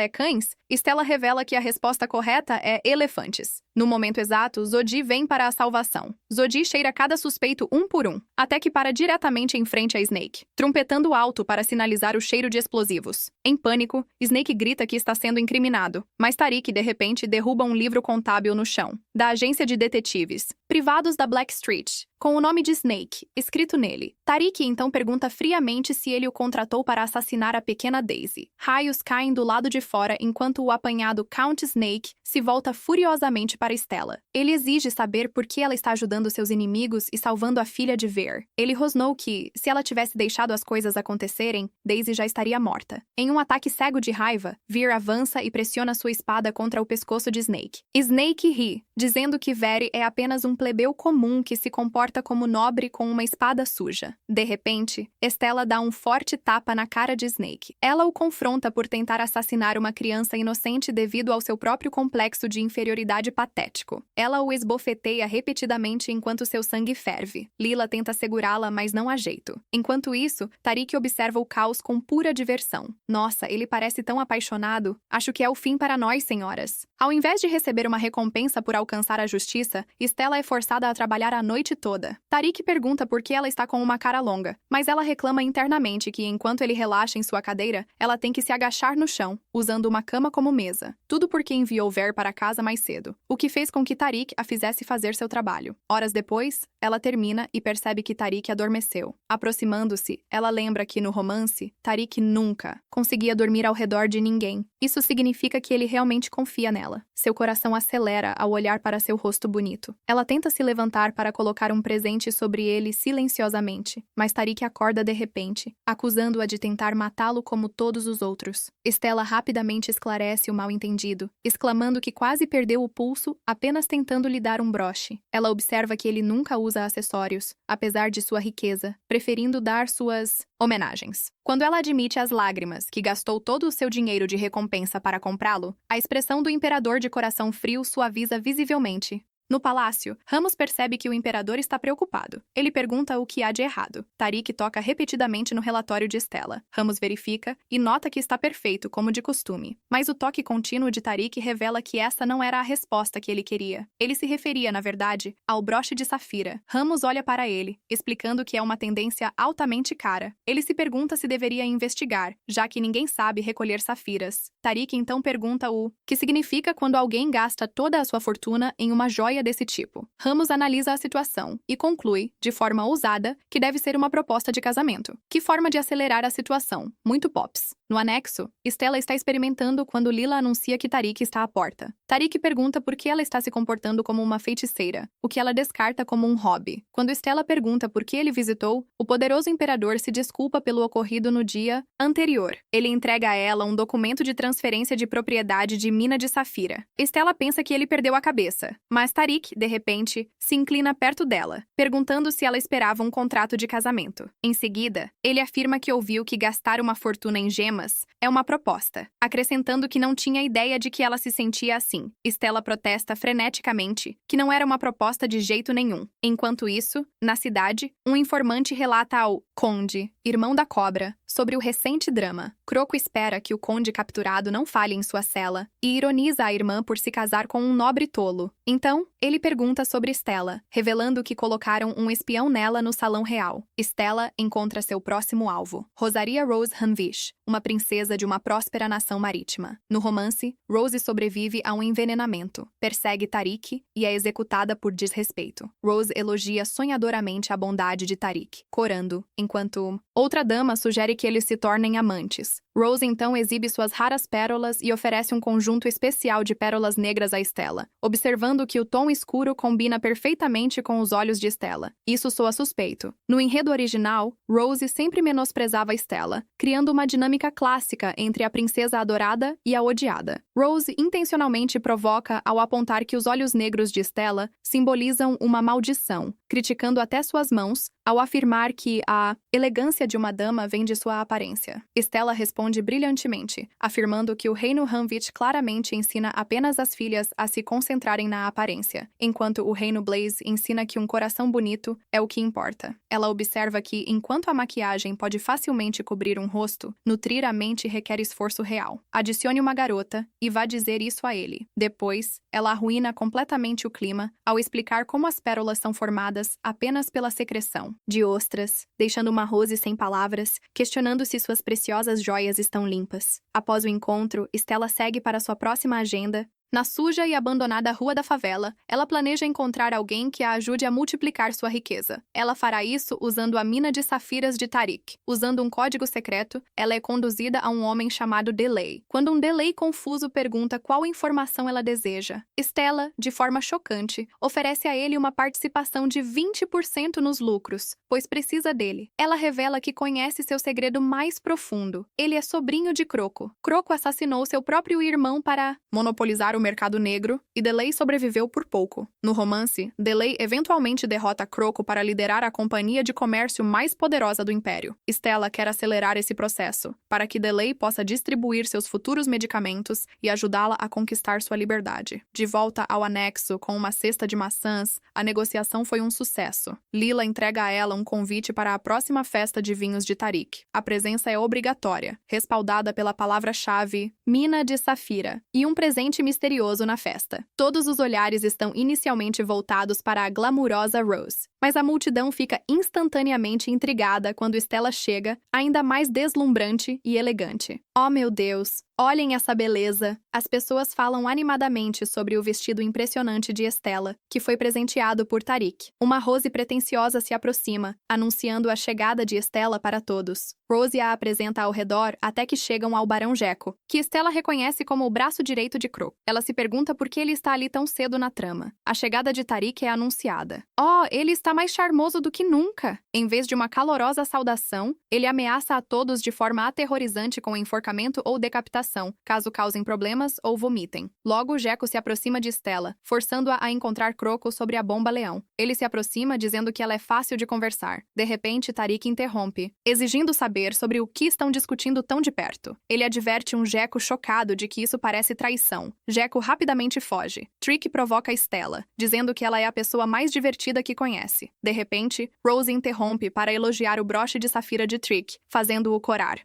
é cães, Stella revela que a resposta correta é elefantes. No momento exato, Zodi vem para a salvação. Zodi cheira cada suspeito um por um, até que para diretamente em frente a Snake, trompetando alto para sinalizar o cheiro de explosivos. Em pânico, Snake grita que está sendo incriminado, mas Tariq, de repente, derruba um livro contábil no chão, da agência de detetives, privados da Black Street, com o nome de Snake, escrito nele. Tariq então pergunta friamente se ele o contratou para assassinar a pequena Daisy. Raios caem do lado de fora enquanto o apanhado Count Snake se volta furiosamente para Stella. Ele exige saber por que ela está ajudando seus inimigos e salvando a filha de Veer. Ele rosnou que, se ela tivesse deixado as coisas acontecerem, Daisy já estaria morta. Em um ataque cego de raiva, Veer avança e pressiona sua espada contra o pescoço de Snake. Snake ri, dizendo que Veer é apenas um plebeu comum que se comporta como nobre com uma espada suja. De repente, Stella dá um forte tapa na cara de Snake. Ela o confronta por tentar assassinar uma criança inocente devido ao seu próprio complexo de inferioridade patético. Ela o esbofeteia repetidamente enquanto seu sangue ferve. Lila tenta segurá-la, mas não há jeito. Enquanto isso, Tariq observa o caos com pura diversão. Nossa, ele parece tão apaixonado. Acho que é o fim para nós, senhoras. Ao invés de receber uma recompensa por alcançar a justiça, Stella é forçada a trabalhar a noite toda. Tariq pergunta por que ela está com uma cara longa, mas ela reclama internamente que, enquanto ele relaxa em sua cadeira, ela tem que se agachar no chão, usando uma cama como mesa. Tudo porque enviou Veer para casa mais cedo, o que fez com que Tariq a fizesse fazer seu trabalho. Horas depois, ela termina e percebe que Tariq adormeceu. Aproximando-se, ela lembra que, no romance, Tariq nunca conseguia dormir ao redor de ninguém. Isso significa que ele realmente confia nela. Seu coração acelera ao olhar para seu rosto bonito. Ela tenta se levantar para colocar um presente sobre ele silenciosamente, mas Tariq acorda de repente, acusando-a de tentar matá-lo como todos os outros. Stella rapidamente esclarece o mal-entendido, exclamando que quase perdeu o pulso apenas tentando lhe dar um broche. Ela observa que ele nunca usa acessórios, apesar de sua riqueza, preferindo dar suas homenagens. Quando ela admite às lágrimas que gastou todo o seu dinheiro de recompensa para comprá-lo, a expressão do imperador de coração frio suaviza visivelmente. No palácio, Ramos percebe que o imperador está preocupado. Ele pergunta o que há de errado. Tariq toca repetidamente no relatório de Stella. Ramos verifica e nota que está perfeito, como de costume. Mas o toque contínuo de Tariq revela que essa não era a resposta que ele queria. Ele se referia, na verdade, ao broche de safira. Ramos olha para ele, explicando que é uma tendência altamente cara. Ele se pergunta se deveria investigar, já que ninguém sabe recolher safiras. Tariq então pergunta o que significa quando alguém gasta toda a sua fortuna em uma joia desse tipo. Ramos analisa a situação e conclui, de forma ousada, que deve ser uma proposta de casamento. Que forma de acelerar a situação? Muito pops. No anexo, Stella está experimentando quando Lila anuncia que Tariq está à porta. Tariq pergunta por que ela está se comportando como uma feiticeira, o que ela descarta como um hobby. Quando Stella pergunta por que ele visitou, o poderoso imperador se desculpa pelo ocorrido no dia anterior. Ele entrega a ela um documento de transferência de propriedade de mina de safira. Stella pensa que ele perdeu a cabeça, mas Tariq, de repente, se inclina perto dela, perguntando se ela esperava um contrato de casamento. Em seguida, ele afirma que ouviu que gastar uma fortuna em gemas é uma proposta, acrescentando que não tinha ideia de que ela se sentia assim. Stella protesta freneticamente que não era uma proposta de jeito nenhum. Enquanto isso, na cidade, um informante relata ao Conde, irmão da cobra, sobre o recente drama. Croco espera que o conde capturado não fale em sua cela e ironiza a irmã por se casar com um nobre tolo. Então, ele pergunta sobre Stella, revelando que colocaram um espião nela no salão real. Stella encontra seu próximo alvo, Rosaria Rose Hanvish, uma princesa de uma próspera nação marítima. No romance, Rose sobrevive a um envenenamento, persegue Tariq e é executada por desrespeito. Rose elogia sonhadoramente a bondade de Tariq, corando, enquanto outra dama sugere que eles se tornem amantes. Rose então exibe suas raras pérolas e oferece um conjunto especial de pérolas negras a Stella, observando que o tom escuro combina perfeitamente com os olhos de Stella. Isso soa suspeito. No enredo original, Rose sempre menosprezava Stella, criando uma dinâmica clássica entre a princesa adorada e a odiada. Rose intencionalmente provoca ao apontar que os olhos negros de Stella simbolizam uma maldição, criticando até suas mãos, ao afirmar que a elegância de uma dama vem de sua aparência. Stella responde responde brilhantemente, afirmando que o reino Hanvit claramente ensina apenas as filhas a se concentrarem na aparência, enquanto o reino Blaze ensina que um coração bonito é o que importa. Ela observa que, enquanto a maquiagem pode facilmente cobrir um rosto, nutrir a mente requer esforço real. Adicione uma garota e vá dizer isso a ele. Depois, ela arruína completamente o clima ao explicar como as pérolas são formadas apenas pela secreção de ostras, deixando uma Rose sem palavras, questionando se suas preciosas joias estão limpas. Após o encontro, Stella segue para sua próxima agenda. Na suja e abandonada rua da favela, ela planeja encontrar alguém que a ajude a multiplicar sua riqueza. Ela fará isso usando a mina de safiras de Tariq. Usando um código secreto, ela é conduzida a um homem chamado Delay. Quando um Delay confuso pergunta qual informação ela deseja, Stella, de forma chocante, oferece a ele uma participação de 20% nos lucros, pois precisa dele. Ela revela que conhece seu segredo mais profundo. Ele é sobrinho de Croco. Croco assassinou seu próprio irmão para monopolizar o mercado negro, e Delay sobreviveu por pouco. No romance, Delay eventualmente derrota Croco para liderar a companhia de comércio mais poderosa do Império. Stella quer acelerar esse processo, para que Delay possa distribuir seus futuros medicamentos e ajudá-la a conquistar sua liberdade. De volta ao anexo com uma cesta de maçãs, a negociação foi um sucesso. Lila entrega a ela um convite para a próxima festa de vinhos de Tariq. A presença é obrigatória, respaldada pela palavra-chave Mina de Safira, e um presente misterioso na festa. Todos os olhares estão inicialmente voltados para a glamurosa Rose, mas a multidão fica instantaneamente intrigada quando Stella chega, ainda mais deslumbrante e elegante. Oh, meu Deus! Olhem essa beleza! As pessoas falam animadamente sobre o vestido impressionante de Stella, que foi presenteado por Tariq. Uma Rose pretensiosa se aproxima, anunciando a chegada de Stella para todos. Rose a apresenta ao redor até que chegam ao Barão Jeco, que Stella reconhece como o braço direito de Croco. Ela se pergunta por que ele está ali tão cedo na trama. A chegada de Tariq é anunciada. Oh, ele está mais charmoso do que nunca! Em vez de uma calorosa saudação, ele ameaça a todos de forma aterrorizante com enforcamento ou decapitação, caso causem problemas ou vomitem. Logo, Jeco se aproxima de Stella, forçando-a a encontrar Croco sobre a bomba-leão. Ele se aproxima dizendo que ela é fácil de conversar. De repente, Tariq interrompe, exigindo saber sobre o que estão discutindo tão de perto. Ele adverte um Jeco chocado de que isso parece traição. Jeco rapidamente foge. Trick provoca Stella, dizendo que ela é a pessoa mais divertida que conhece. De repente, Rose interrompe para elogiar o broche de safira de Trick, fazendo-o corar.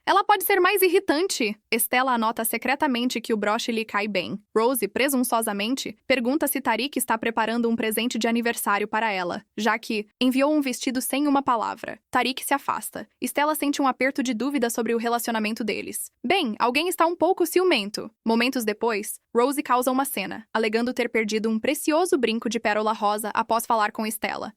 Ela pode ser mais irritante! Stella anota secretamente que o broche lhe cai bem. Rose, presunçosamente, pergunta se Tariq está preparando um presente de aniversário para ela, já que enviou um vestido sem uma palavra. Tariq se afasta. Stella sente um aperto de dúvida sobre o relacionamento deles. Bem, alguém está um pouco ciumento. Momentos depois, Rose causa uma cena, alegando ter perdido um precioso brinco de pérola rosa após falar com Stella.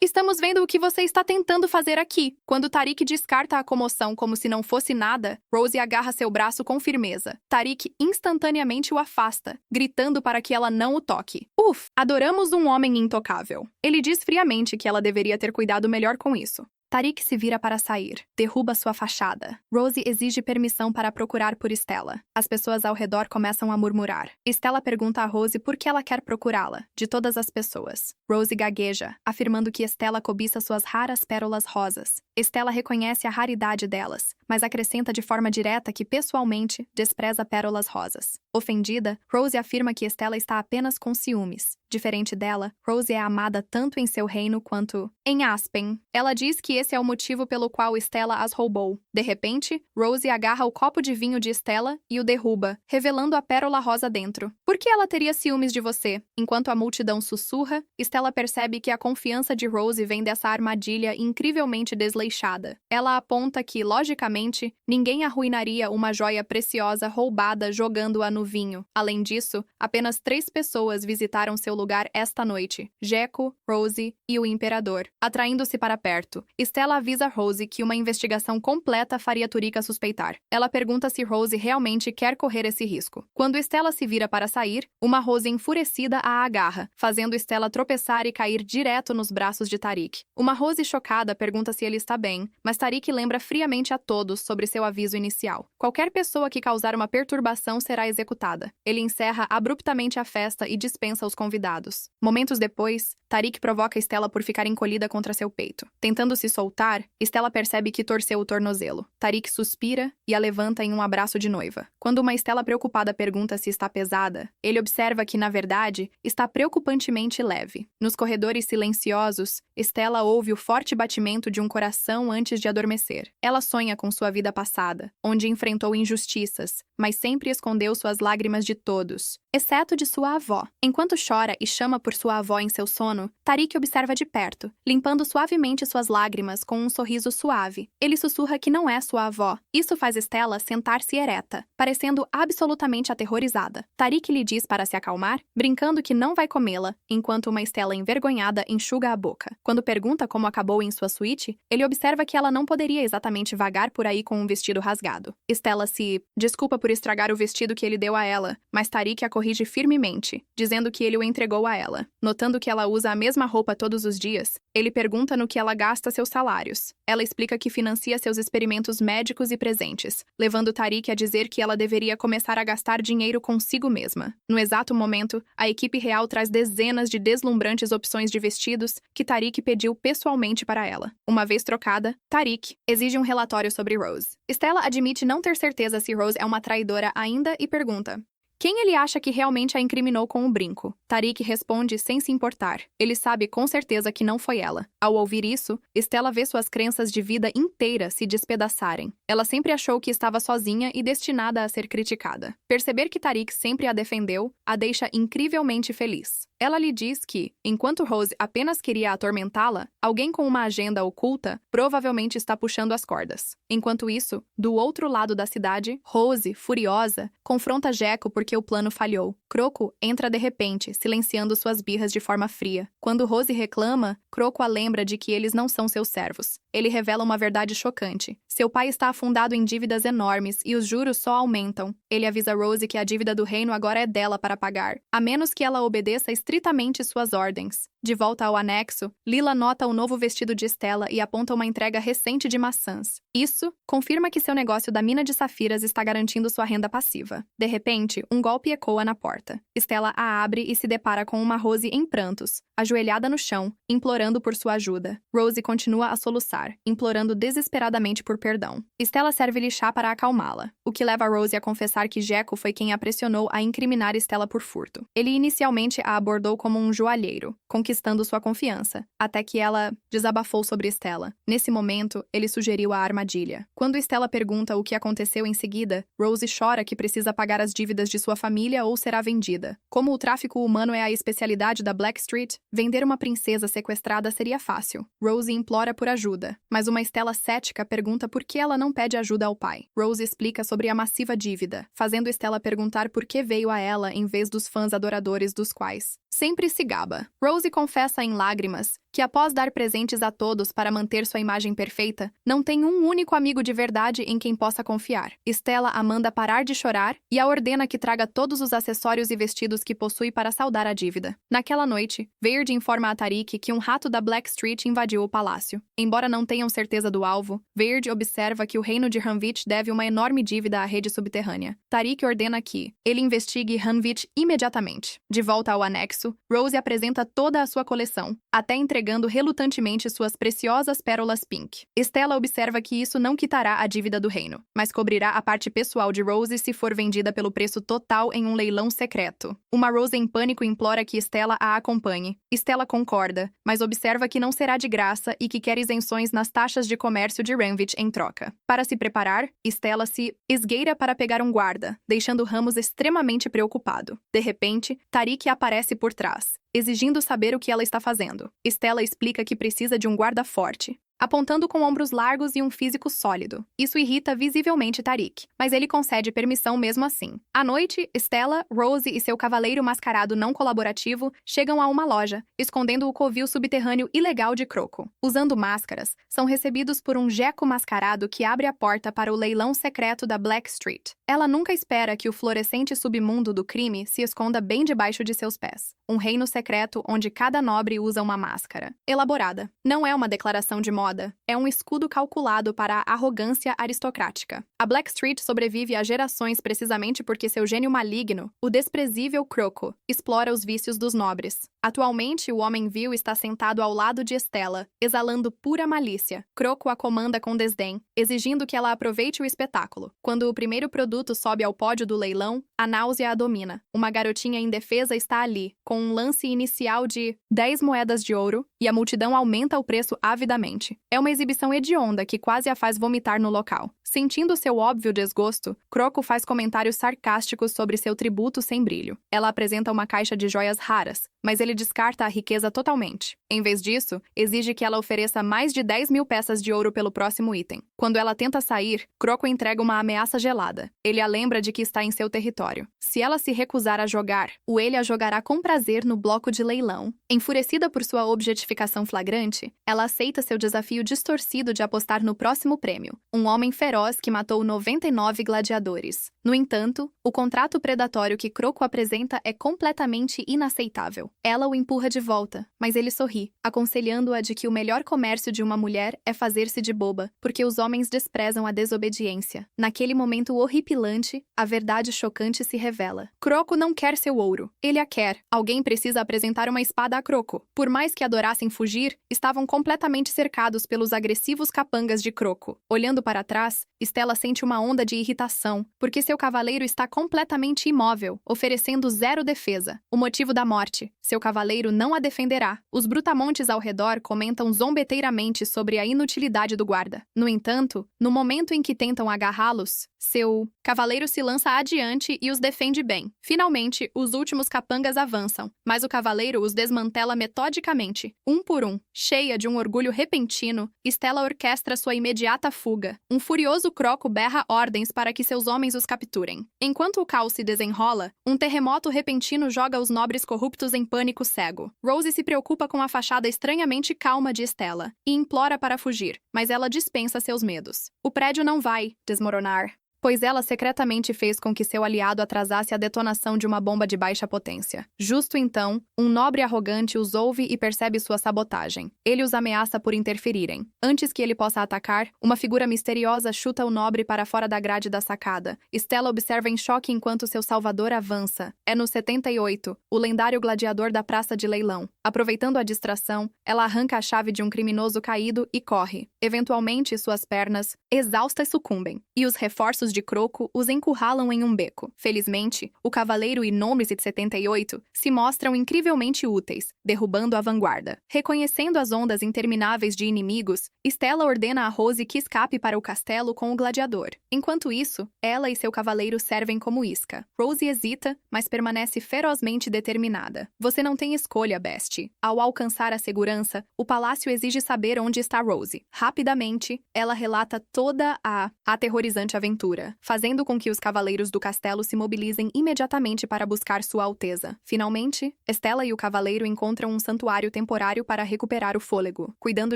Estamos vendo o que você está tentando fazer aqui. Quando Tariq descarta a comoção como se não fosse nada, Rose agarra seu braço com firmeza. Tariq instantaneamente o afasta, gritando para que ela não o toque. Adoramos um homem intocável. Ele diz friamente que ela deveria ter cuidado melhor com isso. Tariq se vira para sair, derruba sua fachada. Rose exige permissão para procurar por Stella. As pessoas ao redor começam a murmurar. Stella pergunta a Rose por que ela quer procurá-la, de todas as pessoas. Rose gagueja, afirmando que Stella cobiça suas raras pérolas rosas. Stella reconhece a raridade delas, mas acrescenta de forma direta que, pessoalmente, despreza pérolas rosas. Ofendida, Rose afirma que Stella está apenas com ciúmes. Diferente dela, Rose é amada tanto em seu reino quanto em Aspen. Ela diz que esse é o motivo pelo qual Stella as roubou. De repente, Rose agarra o copo de vinho de Stella e o derruba, revelando a pérola rosa dentro. Por que ela teria ciúmes de você? Enquanto a multidão sussurra, Stella percebe que a confiança de Rose vem dessa armadilha incrivelmente desleixada. Ela aponta que, logicamente, ninguém arruinaria uma joia preciosa roubada jogando-a no vinho. Além disso, apenas 3 pessoas visitaram seu lugar esta noite: Jeco, Rose e o Imperador. Atraindo-se para perto, Stella avisa Rose que uma investigação completa faria Turica suspeitar. Ela pergunta se Rose realmente quer correr esse risco. Quando Stella se vira para sair, uma Rose enfurecida a agarra, fazendo Stella tropeçar e cair direto nos braços de Tariq. Uma Rose chocada pergunta se ele está bem, mas Tariq lembra friamente a todos sobre seu aviso inicial. Qualquer pessoa que causar uma perturbação será executada. Ele encerra abruptamente a festa e dispensa os convidados. Momentos depois, Tariq provoca Stella por ficar encolhida contra seu peito. Tentando se soltar, Stella percebe que torceu o tornozelo. Tariq suspira e a levanta em um abraço de noiva. Quando uma Stella preocupada pergunta se está pesada, ele observa que, na verdade, está preocupantemente leve. Nos corredores silenciosos, Stella ouve o forte batimento de um coração antes de adormecer. Ela sonha com sua vida passada, onde enfrentou injustiças, mas sempre escondeu suas lágrimas de todos, exceto de sua avó. Enquanto chora e chama por sua avó em seu sono, Tariq observa de perto, limpando suavemente suas lágrimas com um sorriso suave. Ele sussurra que não é sua avó. Isso faz Stella sentar-se ereta, parecendo absolutamente aterrorizada. Tariq lhe diz para se acalmar, brincando que não vai comê-la, enquanto uma Stella envergonhada enxuga a boca. Quando pergunta como acabou em sua suíte, ele observa que ela não poderia exatamente vagar por aí com um vestido rasgado. Stella se desculpa por estragar o vestido que ele deu a ela, mas Tariq a corrige firmemente, dizendo que ele o entregou a ela. Notando que ela usa a mesma roupa todos os dias, ele pergunta no que ela gasta seus salários. Ela explica que financia seus experimentos médicos e presentes, levando Tariq a dizer que ela deveria começar a gastar dinheiro consigo mesma. No exato momento, a equipe real traz dezenas de deslumbrantes opções de vestidos que Tariq pediu pessoalmente para ela. Uma vez trocada, Tariq exige um relatório sobre Rose. Stella admite não ter certeza se Rose é uma traidora ainda e pergunta: quem ele acha que realmente a incriminou com o brinco? Tariq responde sem se importar. Ele sabe com certeza que não foi ela. Ao ouvir isso, Stella vê suas crenças de vida inteira se despedaçarem. Ela sempre achou que estava sozinha e destinada a ser criticada. Perceber que Tariq sempre a defendeu a deixa incrivelmente feliz. Ela lhe diz que, enquanto Rose apenas queria atormentá-la, alguém com uma agenda oculta provavelmente está puxando as cordas. Enquanto isso, do outro lado da cidade, Rose, furiosa, confronta Jeko porque o plano falhou. Croco entra de repente, silenciando suas birras de forma fria. Quando Rose reclama, Croco a lembra de que eles não são seus servos. Ele revela uma verdade chocante. Seu pai está afundado em dívidas enormes e os juros só aumentam. Ele avisa Rose que a dívida do reino agora é dela para pagar, a menos que ela obedeça estritamente suas ordens. De volta ao anexo, Lila nota o novo vestido de Stella e aponta uma entrega recente de maçãs. Isso confirma que seu negócio da mina de safiras está garantindo sua renda passiva. De repente, um golpe ecoa na porta. Stella a abre e se depara com uma Rose em prantos, ajoelhada no chão, implorando por sua ajuda. Rose continua a soluçar, implorando desesperadamente por perdão. Stella serve-lhe chá para acalmá-la, o que leva Rose a confessar que Jeko foi quem a pressionou a incriminar Stella por furto. Ele inicialmente a abordou como um joalheiro, conquistando sua confiança, até que ela desabafou sobre Stella. Nesse momento, ele sugeriu a armadilha. Quando Stella pergunta o que aconteceu em seguida, Rose chora que precisa pagar as dívidas de sua família ou será vendida. Como o tráfico humano é a especialidade da Blackstreet, vender uma princesa sequestrada seria fácil. Rose implora por ajuda, mas uma Stella cética pergunta por que ela não pede ajuda ao pai. Rose explica sobre a massiva dívida, fazendo Stella perguntar por que veio a ela em vez dos fãs adoradores dos quais sempre se gaba. Rose confessa em lágrimas que, após dar presentes a todos para manter sua imagem perfeita, não tem um único amigo de verdade em quem possa confiar. Stella a manda parar de chorar e a ordena que traga todos os acessórios e vestidos que possui para saldar a dívida. Naquela noite, Verde informa a Tariq que um rato da Blackstreet invadiu o palácio. Embora não tenham certeza do alvo, Verde observa que o reino de Hanvich deve uma enorme dívida à rede subterrânea. Tariq ordena que ele investigue Hanvich imediatamente. De volta ao anexo, Rose apresenta toda a sua coleção, até entregando relutantemente suas preciosas pérolas pink. Stella observa que isso não quitará a dívida do reino, mas cobrirá a parte pessoal de Rose se for vendida pelo preço total em um leilão secreto. Uma Rose em pânico implora que Stella a acompanhe. Stella concorda, mas observa que não será de graça e que quer isenções nas taxas de comércio de Ranvich em troca. Para se preparar, Stella se esgueira para pegar um guarda, deixando Ramos extremamente preocupado. De repente, Tariq aparece por trás, exigindo saber o que ela está fazendo. Stella explica que precisa de um guarda forte, apontando com ombros largos e um físico sólido. Isso irrita visivelmente Tariq, mas ele concede permissão mesmo assim. À noite, Stella, Rose e seu cavaleiro mascarado não colaborativo chegam a uma loja, escondendo o covil subterrâneo ilegal de Croco. Usando máscaras, são recebidos por um Jeko mascarado que abre a porta para o leilão secreto da Blackstreet. Ela nunca espera que o florescente submundo do crime se esconda bem debaixo de seus pés. Um reino secreto onde cada nobre usa uma máscara. Elaborada. Não é uma declaração de moda moda. É um escudo calculado para a arrogância aristocrática. A Blackstreet sobrevive a gerações precisamente porque seu gênio maligno, o desprezível Croco, explora os vícios dos nobres. Atualmente, o homem vil está sentado ao lado de Estela, exalando pura malícia. Croco a comanda com desdém, exigindo que ela aproveite o espetáculo. Quando o primeiro produto sobe ao pódio do leilão, a náusea a domina. Uma garotinha indefesa está ali, com um lance inicial de 10 moedas de ouro, e a multidão aumenta o preço avidamente. É uma exibição hedionda que quase a faz vomitar no local. Sentindo seu óbvio desgosto, Croco faz comentários sarcásticos sobre seu tributo sem brilho. Ela apresenta uma caixa de joias raras, mas ele descarta a riqueza totalmente. Em vez disso, exige que ela ofereça mais de 10.000 peças de ouro pelo próximo item. Quando ela tenta sair, Croco entrega uma ameaça gelada. Ele a lembra de que está em seu território. Se ela se recusar a jogar, ele a jogará com prazer no bloco de leilão. Enfurecida por sua objetificação flagrante, ela aceita seu desafio distorcido de apostar no próximo prêmio, um homem feroz que matou 99 gladiadores. No entanto, o contrato predatório que Croco apresenta é completamente inaceitável. Ela o empurra de volta, mas ele sorri, aconselhando-a de que o melhor comércio de uma mulher é fazer-se de boba, porque os homens desprezam a desobediência. Naquele momento horripilante, a verdade chocante se revela. Croco não quer seu ouro. Ele a quer. Alguém precisa apresentar uma espada a Croco. Por mais que adorassem fugir, estavam completamente cercados pelos agressivos capangas de Croco. Olhando para trás, Estela sente uma onda de irritação, porque seu cavaleiro está completamente imóvel, oferecendo zero defesa. O motivo da morte. Seu cavaleiro não a defenderá. Os brutamontes ao redor comentam zombeteiramente sobre a inutilidade do guarda. No entanto, no momento em que tentam agarrá-los, seu cavaleiro se lança adiante e os defende bem. Finalmente, os últimos capangas avançam, mas o cavaleiro os desmantela metodicamente, um por um. Cheia de um orgulho repentino, Estela orquestra sua imediata fuga. Um furioso Croco berra ordens para que seus homens os capturem. Enquanto o caos se desenrola, um terremoto repentino joga os nobres corruptos em pânico cego. Rose se preocupa com a fachada estranhamente calma de Estela e implora para fugir, mas ela dispensa seus medos. O prédio não vai desmoronar, pois ela secretamente fez com que seu aliado atrasasse a detonação de uma bomba de baixa potência. Justo então, um nobre arrogante os ouve e percebe sua sabotagem. Ele os ameaça por interferirem. Antes que ele possa atacar, uma figura misteriosa chuta o nobre para fora da grade da sacada. Estela observa em choque enquanto seu salvador avança. É no 78, o lendário gladiador da praça de leilão. Aproveitando a distração, ela arranca a chave de um criminoso caído e corre. Eventualmente, suas pernas, exaustas, sucumbem, e os reforços de Croco os encurralam em um beco. Felizmente, o cavaleiro e nomes de 78 se mostram incrivelmente úteis, derrubando a vanguarda. Reconhecendo as ondas intermináveis de inimigos, Estela ordena a Rose que escape para o castelo com o gladiador. Enquanto isso, ela e seu cavaleiro servem como isca. Rose hesita, mas permanece ferozmente determinada. Você não tem escolha, Best. Ao alcançar a segurança, o palácio exige saber onde está Rose. Rapidamente, ela relata toda a aterrorizante aventura, fazendo com que os cavaleiros do castelo se mobilizem imediatamente para buscar Sua Alteza. Finalmente, Estela e o cavaleiro encontram um santuário temporário para recuperar o fôlego. Cuidando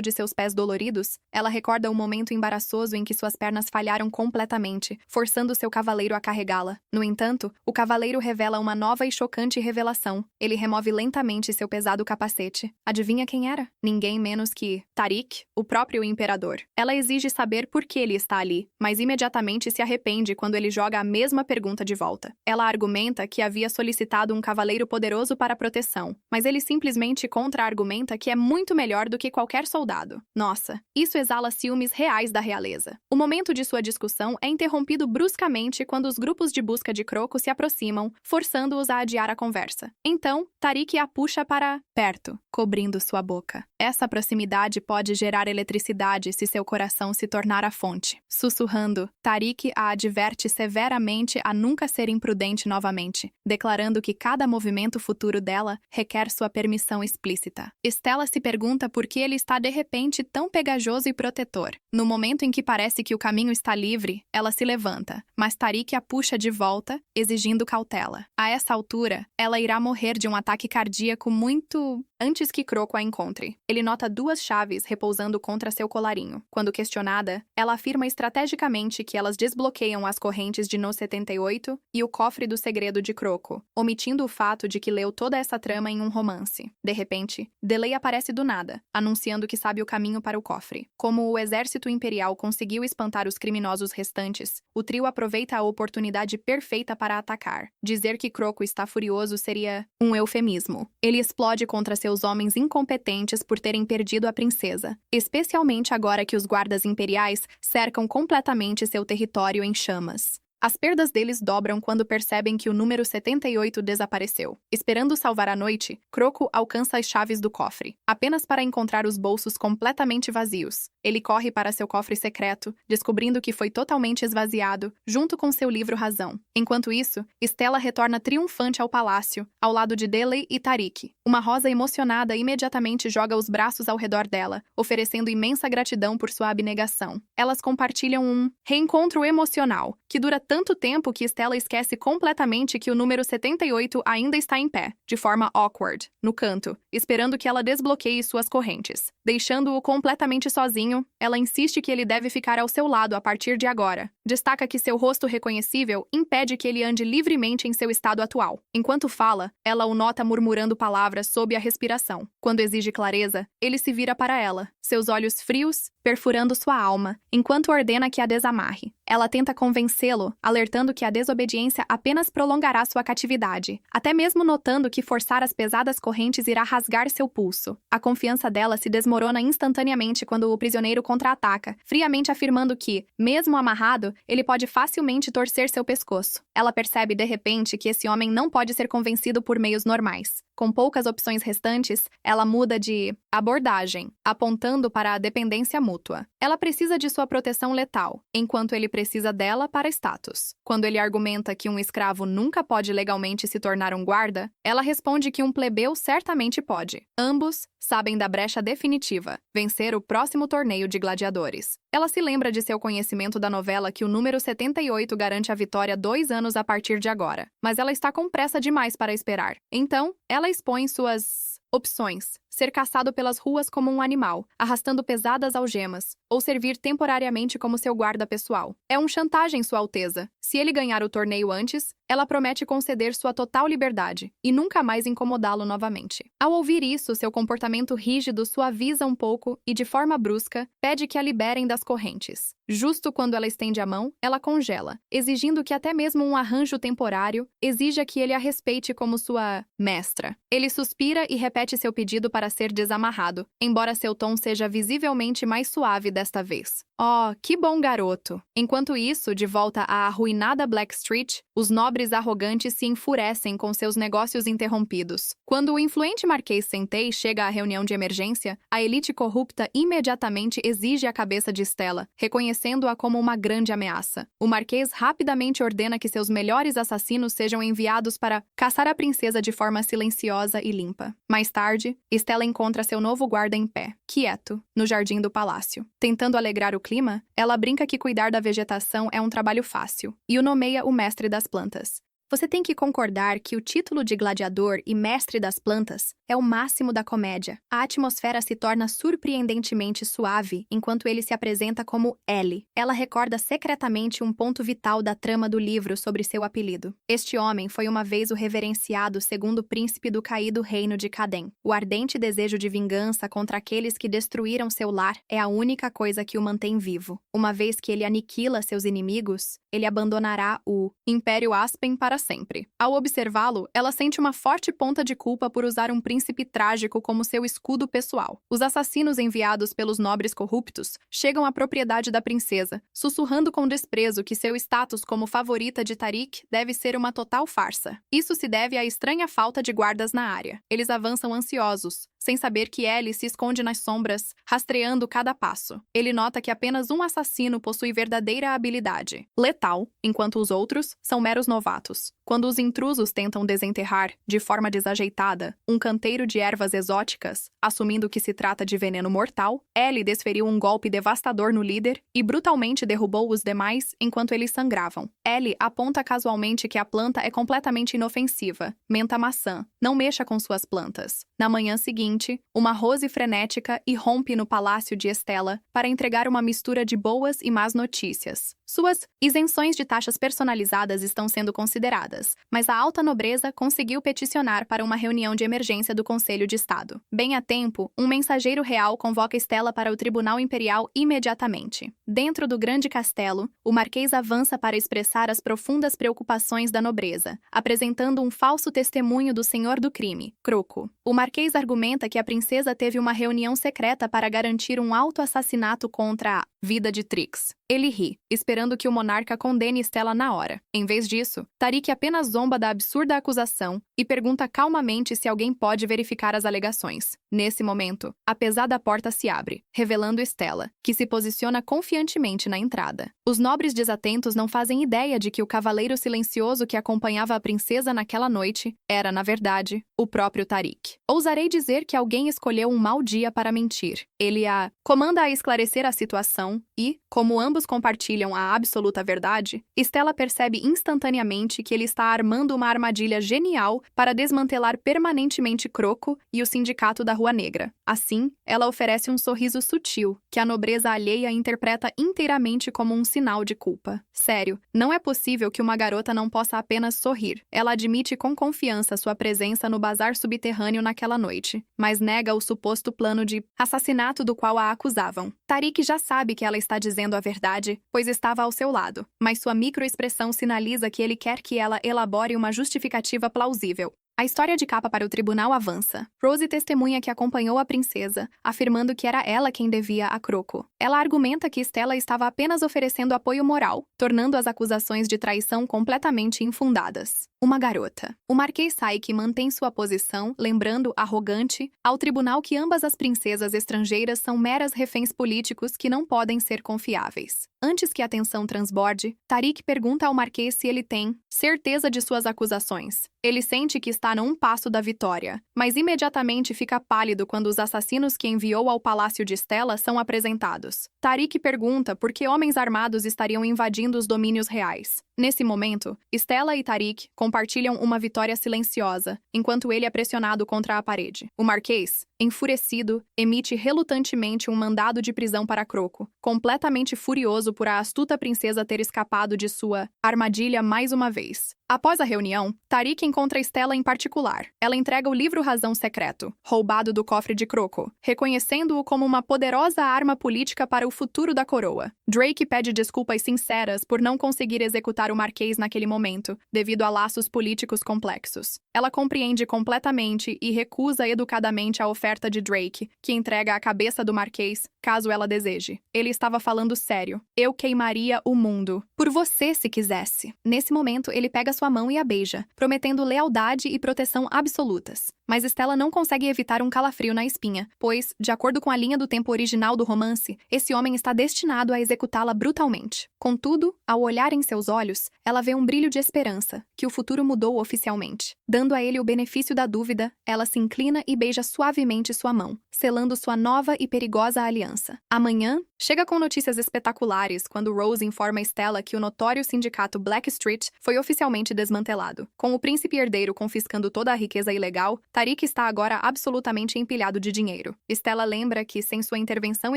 de seus pés doloridos, ela recorda o momento embaraçoso em que suas pernas falharam completamente, forçando seu cavaleiro a carregá-la. No entanto, o cavaleiro revela uma nova e chocante revelação. Ele remove lentamente seu pesado capacete. Adivinha quem era? Ninguém menos que Tariq, o próprio imperador. Ela exige saber por que ele está ali, mas imediatamente se arrepende quando ele joga a mesma pergunta de volta. Ela argumenta que havia solicitado um cavaleiro poderoso para proteção, mas ele simplesmente contra-argumenta que é muito melhor do que qualquer soldado. Nossa, isso exala ciúmes reais da realeza. O momento de sua discussão é interrompido bruscamente quando os grupos de busca de Croco se aproximam, forçando-os a adiar a conversa. Então, Tariq a puxa para perto, cobrindo sua boca. Essa proximidade pode gerar eletricidade se seu coração se tornar a fonte. Sussurrando, Tariq a adverte severamente a nunca ser imprudente novamente, declarando que cada movimento futuro dela requer sua permissão explícita. Estela se pergunta por que ele está de repente tão pegajoso e protetor. No momento em que parece que o caminho está livre, ela se levanta, mas Tariq a puxa de volta, exigindo cautela. A essa altura, ela irá morrer de um ataque cardíaco muito antes que Croco a encontre. Ele nota 2 chaves repousando contra seu colarinho. Quando questionada, ela afirma estrategicamente que elas desbloqueiam as correntes de No 78 e o cofre do segredo de Croco, omitindo o fato de que leu toda essa trama em um romance. De repente, Delay aparece do nada, anunciando que sabe o caminho para o cofre. Como o exército imperial conseguiu espantar os criminosos restantes, o trio aproveita a oportunidade perfeita para atacar. Dizer que Croco está furioso seria um eufemismo. Ele explode contra seus homens incompetentes por terem perdido a princesa, especialmente agora que os guardas imperiais cercam completamente seu território em chamas. As perdas deles dobram quando percebem que o número 78 desapareceu. Esperando salvar a noite, Croco alcança as chaves do cofre, apenas para encontrar os bolsos completamente vazios. Ele corre para seu cofre secreto, descobrindo que foi totalmente esvaziado, junto com seu livro Razão. Enquanto isso, Stella retorna triunfante ao palácio, ao lado de Delay e Tariq. Uma rosa emocionada imediatamente joga os braços ao redor dela, oferecendo imensa gratidão por sua abnegação. Elas compartilham um reencontro emocional, que dura tanto tempo que Stella esquece completamente que o número 78 ainda está em pé, de forma awkward, no canto, esperando que ela desbloqueie suas correntes. Deixando-o completamente sozinho, ela insiste que ele deve ficar ao seu lado a partir de agora. Destaca que seu rosto reconhecível impede que ele ande livremente em seu estado atual. Enquanto fala, ela o nota murmurando palavras sob a respiração. Quando exige clareza, ele se vira para ela, seus olhos frios, perfurando sua alma, enquanto ordena que a desamarre. Ela tenta convencê-lo, alertando que a desobediência apenas prolongará sua catividade, até mesmo notando que forçar as pesadas correntes irá rasgar seu pulso. A confiança dela se desmorona instantaneamente quando o prisioneiro contra-ataca, friamente afirmando que, mesmo amarrado, ele pode facilmente torcer seu pescoço. Ela percebe de repente que esse homem não pode ser convencido por meios normais. Com poucas opções restantes, ela muda de abordagem, apontando para a dependência mútua. Ela precisa de sua proteção letal, enquanto ele precisa dela para status. Quando ele argumenta que um escravo nunca pode legalmente se tornar um guarda, ela responde que um plebeu certamente pode. Ambos sabem da brecha definitiva, vencer o próximo torneio de gladiadores. Ela se lembra de seu conhecimento da novela que o número 78 garante a vitória 2 anos a partir de agora, mas ela está com pressa demais para esperar. Então, ela expõe suas opções: ser caçado pelas ruas como um animal, arrastando pesadas algemas, ou servir temporariamente como seu guarda pessoal. É um chantagem, Sua Alteza. Se ele ganhar o torneio antes, ela promete conceder sua total liberdade e nunca mais incomodá-lo novamente. Ao ouvir isso, seu comportamento rígido suaviza um pouco e, de forma brusca, pede que a liberem das correntes. Justo quando ela estende a mão, ela congela, exigindo que até mesmo um arranjo temporário exija que ele a respeite como sua mestra. Ele suspira e repete seu pedido para ser desamarrado, embora seu tom seja visivelmente mais suave desta vez. Oh, que bom garoto! Enquanto isso, de volta à arruinada Black Street, os nobres arrogantes se enfurecem com seus negócios interrompidos. Quando o influente Marquês Centei chega à reunião de emergência, a elite corrupta imediatamente exige a cabeça de Stella, reconhecendo-a como uma grande ameaça. O Marquês rapidamente ordena que seus melhores assassinos sejam enviados para caçar a princesa de forma silenciosa e limpa. Mais tarde, Stella encontra seu novo guarda em pé, quieto, no jardim do palácio. Tentando alegrar o clima, ela brinca que cuidar da vegetação é um trabalho fácil, e o nomeia o mestre das plantas. Você tem que concordar que o título de gladiador e mestre das plantas é o máximo da comédia. A atmosfera se torna surpreendentemente suave enquanto ele se apresenta como L. Ela recorda secretamente um ponto vital da trama do livro sobre seu apelido. Este homem foi uma vez o reverenciado segundo príncipe do caído reino de Caden. O ardente desejo de vingança contra aqueles que destruíram seu lar é a única coisa que o mantém vivo. Uma vez que ele aniquila seus inimigos, ele abandonará o Império Aspen para sempre. Ao observá-lo, ela sente uma forte ponta de culpa por usar um príncipe trágico como seu escudo pessoal. Os assassinos enviados pelos nobres corruptos chegam à propriedade da princesa, sussurrando com desprezo que seu status como favorita de Tariq deve ser uma total farsa. Isso se deve à estranha falta de guardas na área. Eles avançam ansiosos, sem saber que Ellie se esconde nas sombras, rastreando cada passo. Ele nota que apenas um assassino possui verdadeira habilidade, letal, enquanto os outros são meros novatos. Quando os intrusos tentam desenterrar, de forma desajeitada, um canteiro de ervas exóticas, assumindo que se trata de veneno mortal, Ellie desferiu um golpe devastador no líder e brutalmente derrubou os demais enquanto eles sangravam. Ellie aponta casualmente que a planta é completamente inofensiva. Menta maçã. Não mexa com suas plantas. Na manhã seguinte, seguinte, uma Rose frenética irrompe no palácio de Estela para entregar uma mistura de boas e más notícias. Suas isenções de taxas personalizadas estão sendo consideradas, mas a alta nobreza conseguiu peticionar para uma reunião de emergência do Conselho de Estado. Bem a tempo, um mensageiro real convoca Estela para o Tribunal Imperial imediatamente. Dentro do grande castelo, o Marquês avança para expressar as profundas preocupações da nobreza, apresentando um falso testemunho do senhor do crime, Croco. O Marquês argumenta que a princesa teve uma reunião secreta para garantir um auto-assassinato contra a vida de Trix. Ele ri, esperando que o monarca condene Estela na hora. Em vez disso, Tariq apenas zomba da absurda acusação e pergunta calmamente se alguém pode verificar as alegações. Nesse momento, a pesada porta se abre, revelando Estela, que se posiciona confiantemente na entrada. Os nobres desatentos não fazem ideia de que o cavaleiro silencioso que acompanhava a princesa naquela noite era, na verdade, o próprio Tariq. Ousarei dizer que alguém escolheu um mau dia para mentir. Ele a comanda a esclarecer a situação e, como ambos compartilham a absoluta verdade, Estela percebe instantaneamente que ele está armando uma armadilha genial para desmantelar permanentemente Croco e o sindicato da Rua Negra. Assim, ela oferece um sorriso sutil, que a nobreza alheia interpreta inteiramente como um sinal de culpa. Sério, não é possível que uma garota não possa apenas sorrir. Ela admite com confiança sua presença no bazar subterrâneo naquela noite, mas nega o suposto plano de assassinato do qual a acusavam. Tariq já sabe que ela está dizendo a verdade, pois estava ao seu lado, mas sua microexpressão sinaliza que ele quer que ela elabore uma justificativa plausível. A história de capa para o tribunal avança. Rose testemunha que acompanhou a princesa, afirmando que era ela quem devia a Croco. Ela argumenta que Estela estava apenas oferecendo apoio moral, tornando as acusações de traição completamente infundadas. Uma garota. O Marquês Saik mantém sua posição, lembrando, arrogante, ao tribunal que ambas as princesas estrangeiras são meras reféns políticos que não podem ser confiáveis. Antes que a tensão transborde, Tariq pergunta ao Marquês se ele tem certeza de suas acusações. Ele sente que está a um passo da vitória, mas imediatamente fica pálido quando os assassinos que enviou ao palácio de Estela são apresentados. Tariq pergunta por que homens armados estariam invadindo os domínios reais. Nesse momento, Estela e Tariq compartilham uma vitória silenciosa, enquanto ele é pressionado contra a parede. O Marquês, enfurecido, emite relutantemente um mandado de prisão para Croco, completamente furioso por a astuta princesa ter escapado de sua armadilha mais uma vez. Após a reunião, Tariq encontra Estela em particular. Ela entrega o livro Razão Secreto, roubado do cofre de Croco, reconhecendo-o como uma poderosa arma política para o futuro da coroa. Drake pede desculpas sinceras por não conseguir executar o Marquês naquele momento, devido a laços políticos complexos. Ela compreende completamente e recusa educadamente a oferta de Drake, que entrega a cabeça do Marquês, caso ela deseje. Ele estava falando sério. Eu queimaria o mundo. Por você, se quisesse. Nesse momento, ele pega sua mão e a beija, prometendo lealdade e proteção absolutas. Mas Estela não consegue evitar um calafrio na espinha, pois, de acordo com a linha do tempo original do romance, esse homem está destinado a executá-la brutalmente. Contudo, ao olhar em seus olhos, ela vê um brilho de esperança, que o futuro mudou oficialmente. Dando a ele o benefício da dúvida, ela se inclina e beija suavemente sua mão, selando sua nova e perigosa aliança. Amanhã, chega com notícias espetaculares quando Rose informa Estela que o notório sindicato Blackstreet foi oficialmente desmantelado. Com o príncipe herdeiro confiscando toda a riqueza ilegal, Tariq está agora absolutamente empilhado de dinheiro. Estela lembra que, sem sua intervenção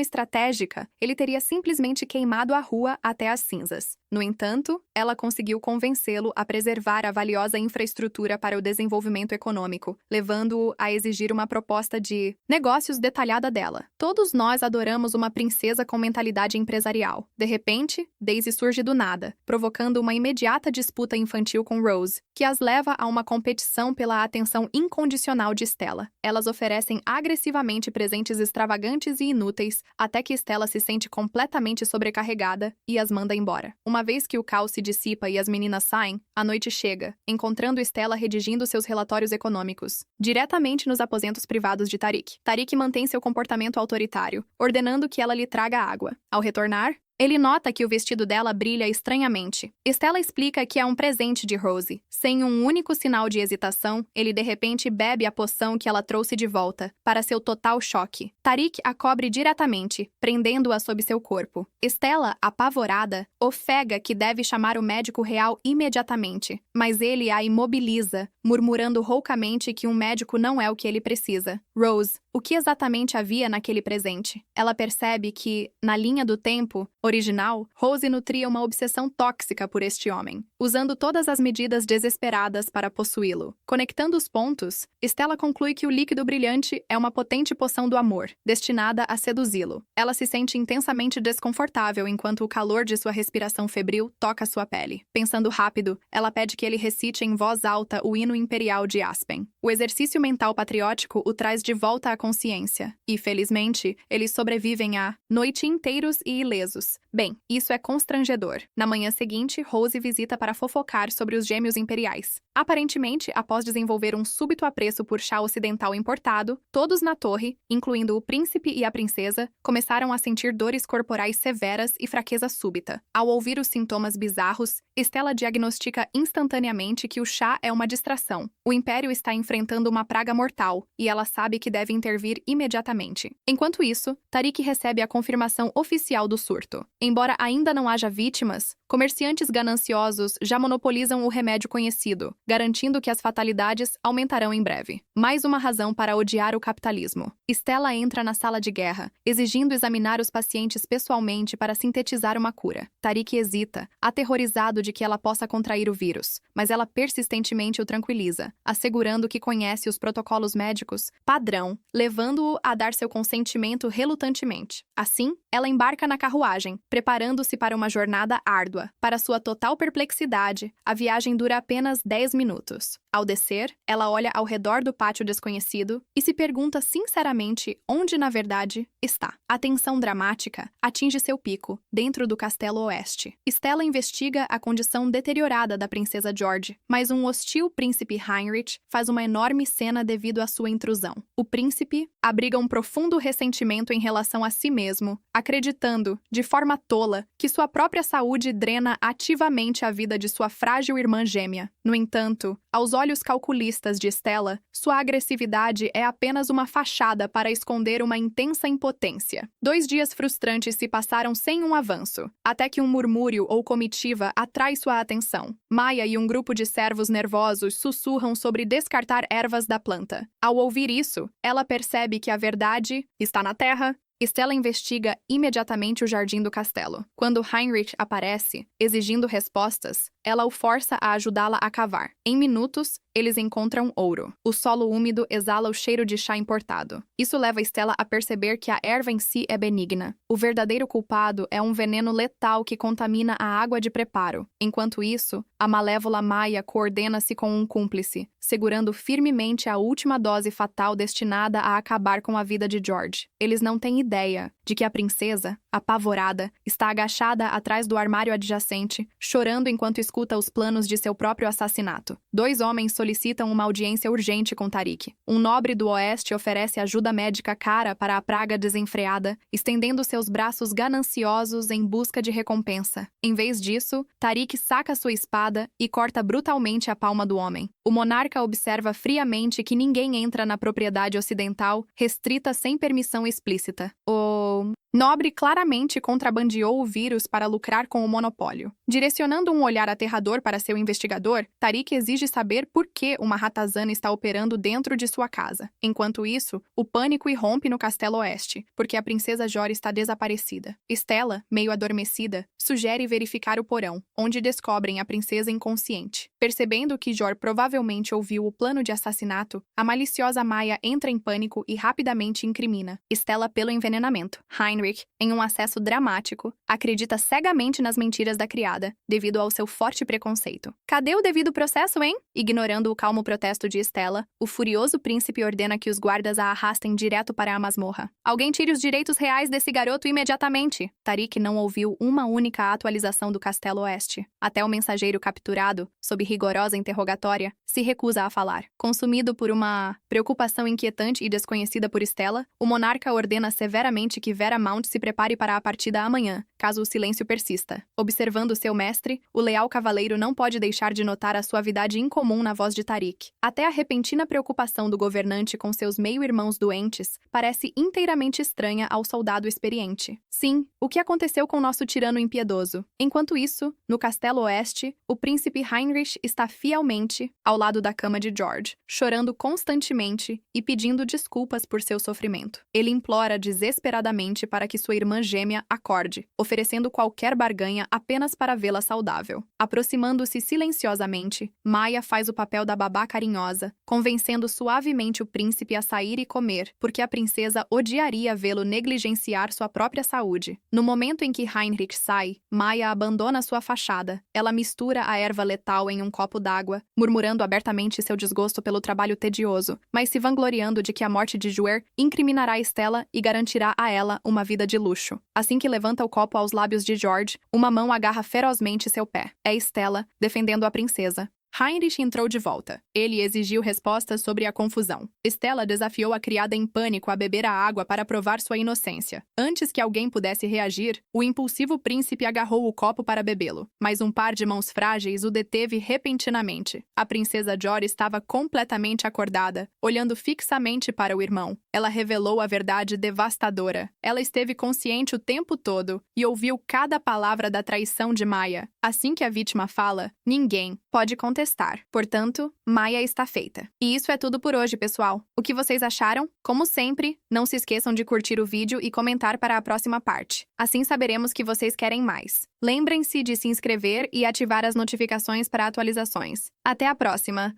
estratégica, ele teria simplesmente queimado a rua até as cinzas. No entanto, ela conseguiu convencê-lo a preservar a valiosa infraestrutura para o desenvolvimento econômico, levando-o a exigir uma proposta de negócios detalhada dela. Todos nós adoramos uma princesa com mentalidade empresarial. De repente, Daisy surge do nada, provocando uma imediata disputa infantil com Rose, que as leva a uma competição pela atenção incondicional de Estela. Elas oferecem agressivamente presentes extravagantes e inúteis, até que Estela se sente completamente sobrecarregada e as manda embora. Uma vez que o caos se dissipa e as meninas saem, a noite chega, encontrando Estela redigindo seus relatórios econômicos, diretamente nos aposentos privados de Tariq. Tariq mantém seu comportamento autoritário, ordenando que ela lhe traga água. Ao retornar, ele nota que o vestido dela brilha estranhamente. Estela explica que é um presente de Rose. Sem um único sinal de hesitação, ele de repente bebe a poção que ela trouxe de volta, para seu total choque. Tariq a cobre diretamente, prendendo-a sob seu corpo. Estela, apavorada, ofega que deve chamar o médico real imediatamente, mas ele a imobiliza, murmurando roucamente que um médico não é o que ele precisa. Rose, o que exatamente havia naquele presente? Ela percebe que, na linha do tempo original, Rose nutria uma obsessão tóxica por este homem, usando todas as medidas desesperadas para possuí-lo. Conectando os pontos, Stella conclui que o líquido brilhante é uma potente poção do amor, destinada a seduzi-lo. Ela se sente intensamente desconfortável enquanto o calor de sua respiração febril toca sua pele. Pensando rápido, ela pede que ele recite em voz alta o hino imperial de Aspen. O exercício mental patriótico o traz de volta à consciência, e, felizmente, eles sobrevivem à noite inteiros e ilesos. Bem, isso é constrangedor. Na manhã seguinte, Rose visita para fofocar sobre os gêmeos imperiais. Aparentemente, após desenvolver um súbito apreço por chá ocidental importado, todos na torre, incluindo o príncipe e a princesa, começaram a sentir dores corporais severas e fraqueza súbita. Ao ouvir os sintomas bizarros, Stella diagnostica instantaneamente que o chá é uma distração. O Império está enfrentando uma praga mortal, e ela sabe que deve intervir imediatamente. Enquanto isso, Tariq recebe a confirmação oficial do surto. Embora ainda não haja vítimas, comerciantes gananciosos já monopolizam o remédio conhecido, garantindo que as fatalidades aumentarão em breve. Mais uma razão para odiar o capitalismo. Stella entra na sala de guerra, exigindo examinar os pacientes pessoalmente para sintetizar uma cura. Tariq hesita, aterrorizado de que ela possa contrair o vírus, mas ela persistentemente o tranquiliza, assegurando que conhece os protocolos médicos padrão, levando-o a dar seu consentimento relutantemente. Assim, ela embarca na carruagem, preparando-se para uma jornada árdua. Para sua total perplexidade, a viagem dura apenas 10 minutos. Ao descer, ela olha ao redor do pátio desconhecido e se pergunta sinceramente onde, na verdade, está. A tensão dramática atinge seu pico, dentro do Castelo Oeste. Stella investiga a condição deteriorada da princesa George, mas um hostil príncipe Heinrich faz uma enorme cena devido à sua intrusão. O príncipe abriga um profundo ressentimento em relação a si mesmo, acreditando, de forma tola, que sua própria saúde drena ativamente a vida de sua frágil irmã gêmea. No entanto, aos olhos calculistas de Stella, sua agressividade é apenas uma fachada para esconder uma intensa impotência. 2 dias frustrantes se passaram sem um avanço, até que um murmúrio ou comitiva atrai sua atenção. Maya e um grupo de servos nervosos sussurram sobre descartar ervas da planta. Ao ouvir isso, ela percebe que a verdade está na terra. Stella investiga imediatamente o jardim do castelo. Quando Heinrich aparece, exigindo respostas, ela o força a ajudá-la a cavar. Em minutos, eles encontram ouro. O solo úmido exala o cheiro de chá importado. Isso leva Stella a perceber que a erva em si é benigna. O verdadeiro culpado é um veneno letal que contamina a água de preparo. Enquanto isso, a malévola Maya coordena-se com um cúmplice, segurando firmemente a última dose fatal destinada a acabar com a vida de George. Eles não têm ideia de que a princesa, apavorada, está agachada atrás do armário adjacente, chorando enquanto escuta os planos de seu próprio assassinato. 2 homens solicitam uma audiência urgente com Tariq. Um nobre do Oeste oferece ajuda médica cara para a praga desenfreada, estendendo seus braços gananciosos em busca de recompensa. Em vez disso, Tariq saca sua espada e corta brutalmente a palma do homem. O monarca observa friamente que ninguém entra na propriedade ocidental, restrita sem permissão explícita. O nobre claramente contrabandeou o vírus para lucrar com o monopólio. Direcionando um olhar aterrador para seu investigador, Tariq exige saber por que uma ratazana está operando dentro de sua casa. Enquanto isso, o pânico irrompe no Castelo Oeste, porque a princesa Jor está desaparecida. Stella, meio adormecida, sugere verificar o porão, onde descobrem a princesa inconsciente. Percebendo que Jor provavelmente ouviu o plano de assassinato, a maliciosa Maya entra em pânico e rapidamente incrimina Stella pelo envenenamento. Heinrich, em um acesso dramático, acredita cegamente nas mentiras da criada, devido ao seu forte preconceito. Cadê o devido processo, hein? Ignorando o calmo protesto de Stella, o furioso príncipe ordena que os guardas a arrastem direto para a masmorra. Alguém tire os direitos reais desse garoto imediatamente! Tariq não ouviu uma única atualização do Castelo Oeste. Até o mensageiro capturado, sob rigorosa interrogatória, se recusa a falar. Consumido por uma preocupação inquietante e desconhecida por Stella, o monarca ordena severamente que Vera Paramount se prepare para a partida amanhã, caso o silêncio persista. Observando seu mestre, o leal cavaleiro não pode deixar de notar a suavidade incomum na voz de Tariq. Até a repentina preocupação do governante com seus meio-irmãos doentes parece inteiramente estranha ao soldado experiente. Sim, o que aconteceu com nosso tirano impiedoso? Enquanto isso, no Castelo Oeste, o príncipe Heinrich está fielmente ao lado da cama de George, chorando constantemente e pedindo desculpas por seu sofrimento. Ele implora desesperadamente para que sua irmã gêmea acorde, oferecendo qualquer barganha apenas para vê-la saudável. Aproximando-se silenciosamente, Maya faz o papel da babá carinhosa, convencendo suavemente o príncipe a sair e comer, porque a princesa odiaria vê-lo negligenciar sua própria saúde. No momento em que Heinrich sai, Maya abandona sua fachada. Ela mistura a erva letal em um copo d'água, murmurando abertamente seu desgosto pelo trabalho tedioso, mas se vangloriando de que a morte de Joer incriminará Estela e garantirá a ela uma vida de luxo. Assim que levanta o copo aos lábios de George, uma mão agarra ferozmente seu pé. É Estela, defendendo a princesa. Heinrich entrou de volta. Ele exigiu respostas sobre a confusão. Estela desafiou a criada em pânico a beber a água para provar sua inocência. Antes que alguém pudesse reagir, o impulsivo príncipe agarrou o copo para bebê-lo, mas um par de mãos frágeis o deteve repentinamente. A princesa Jor estava completamente acordada, olhando fixamente para o irmão. Ela revelou a verdade devastadora. Ela esteve consciente o tempo todo e ouviu cada palavra da traição de Maya. Assim que a vítima fala, ninguém pode contestar. Portanto, Maya está feita. E isso é tudo por hoje, pessoal. O que vocês acharam? Como sempre, não se esqueçam de curtir o vídeo e comentar para a próxima parte. Assim saberemos que vocês querem mais. Lembrem-se de se inscrever e ativar as notificações para atualizações. Até a próxima!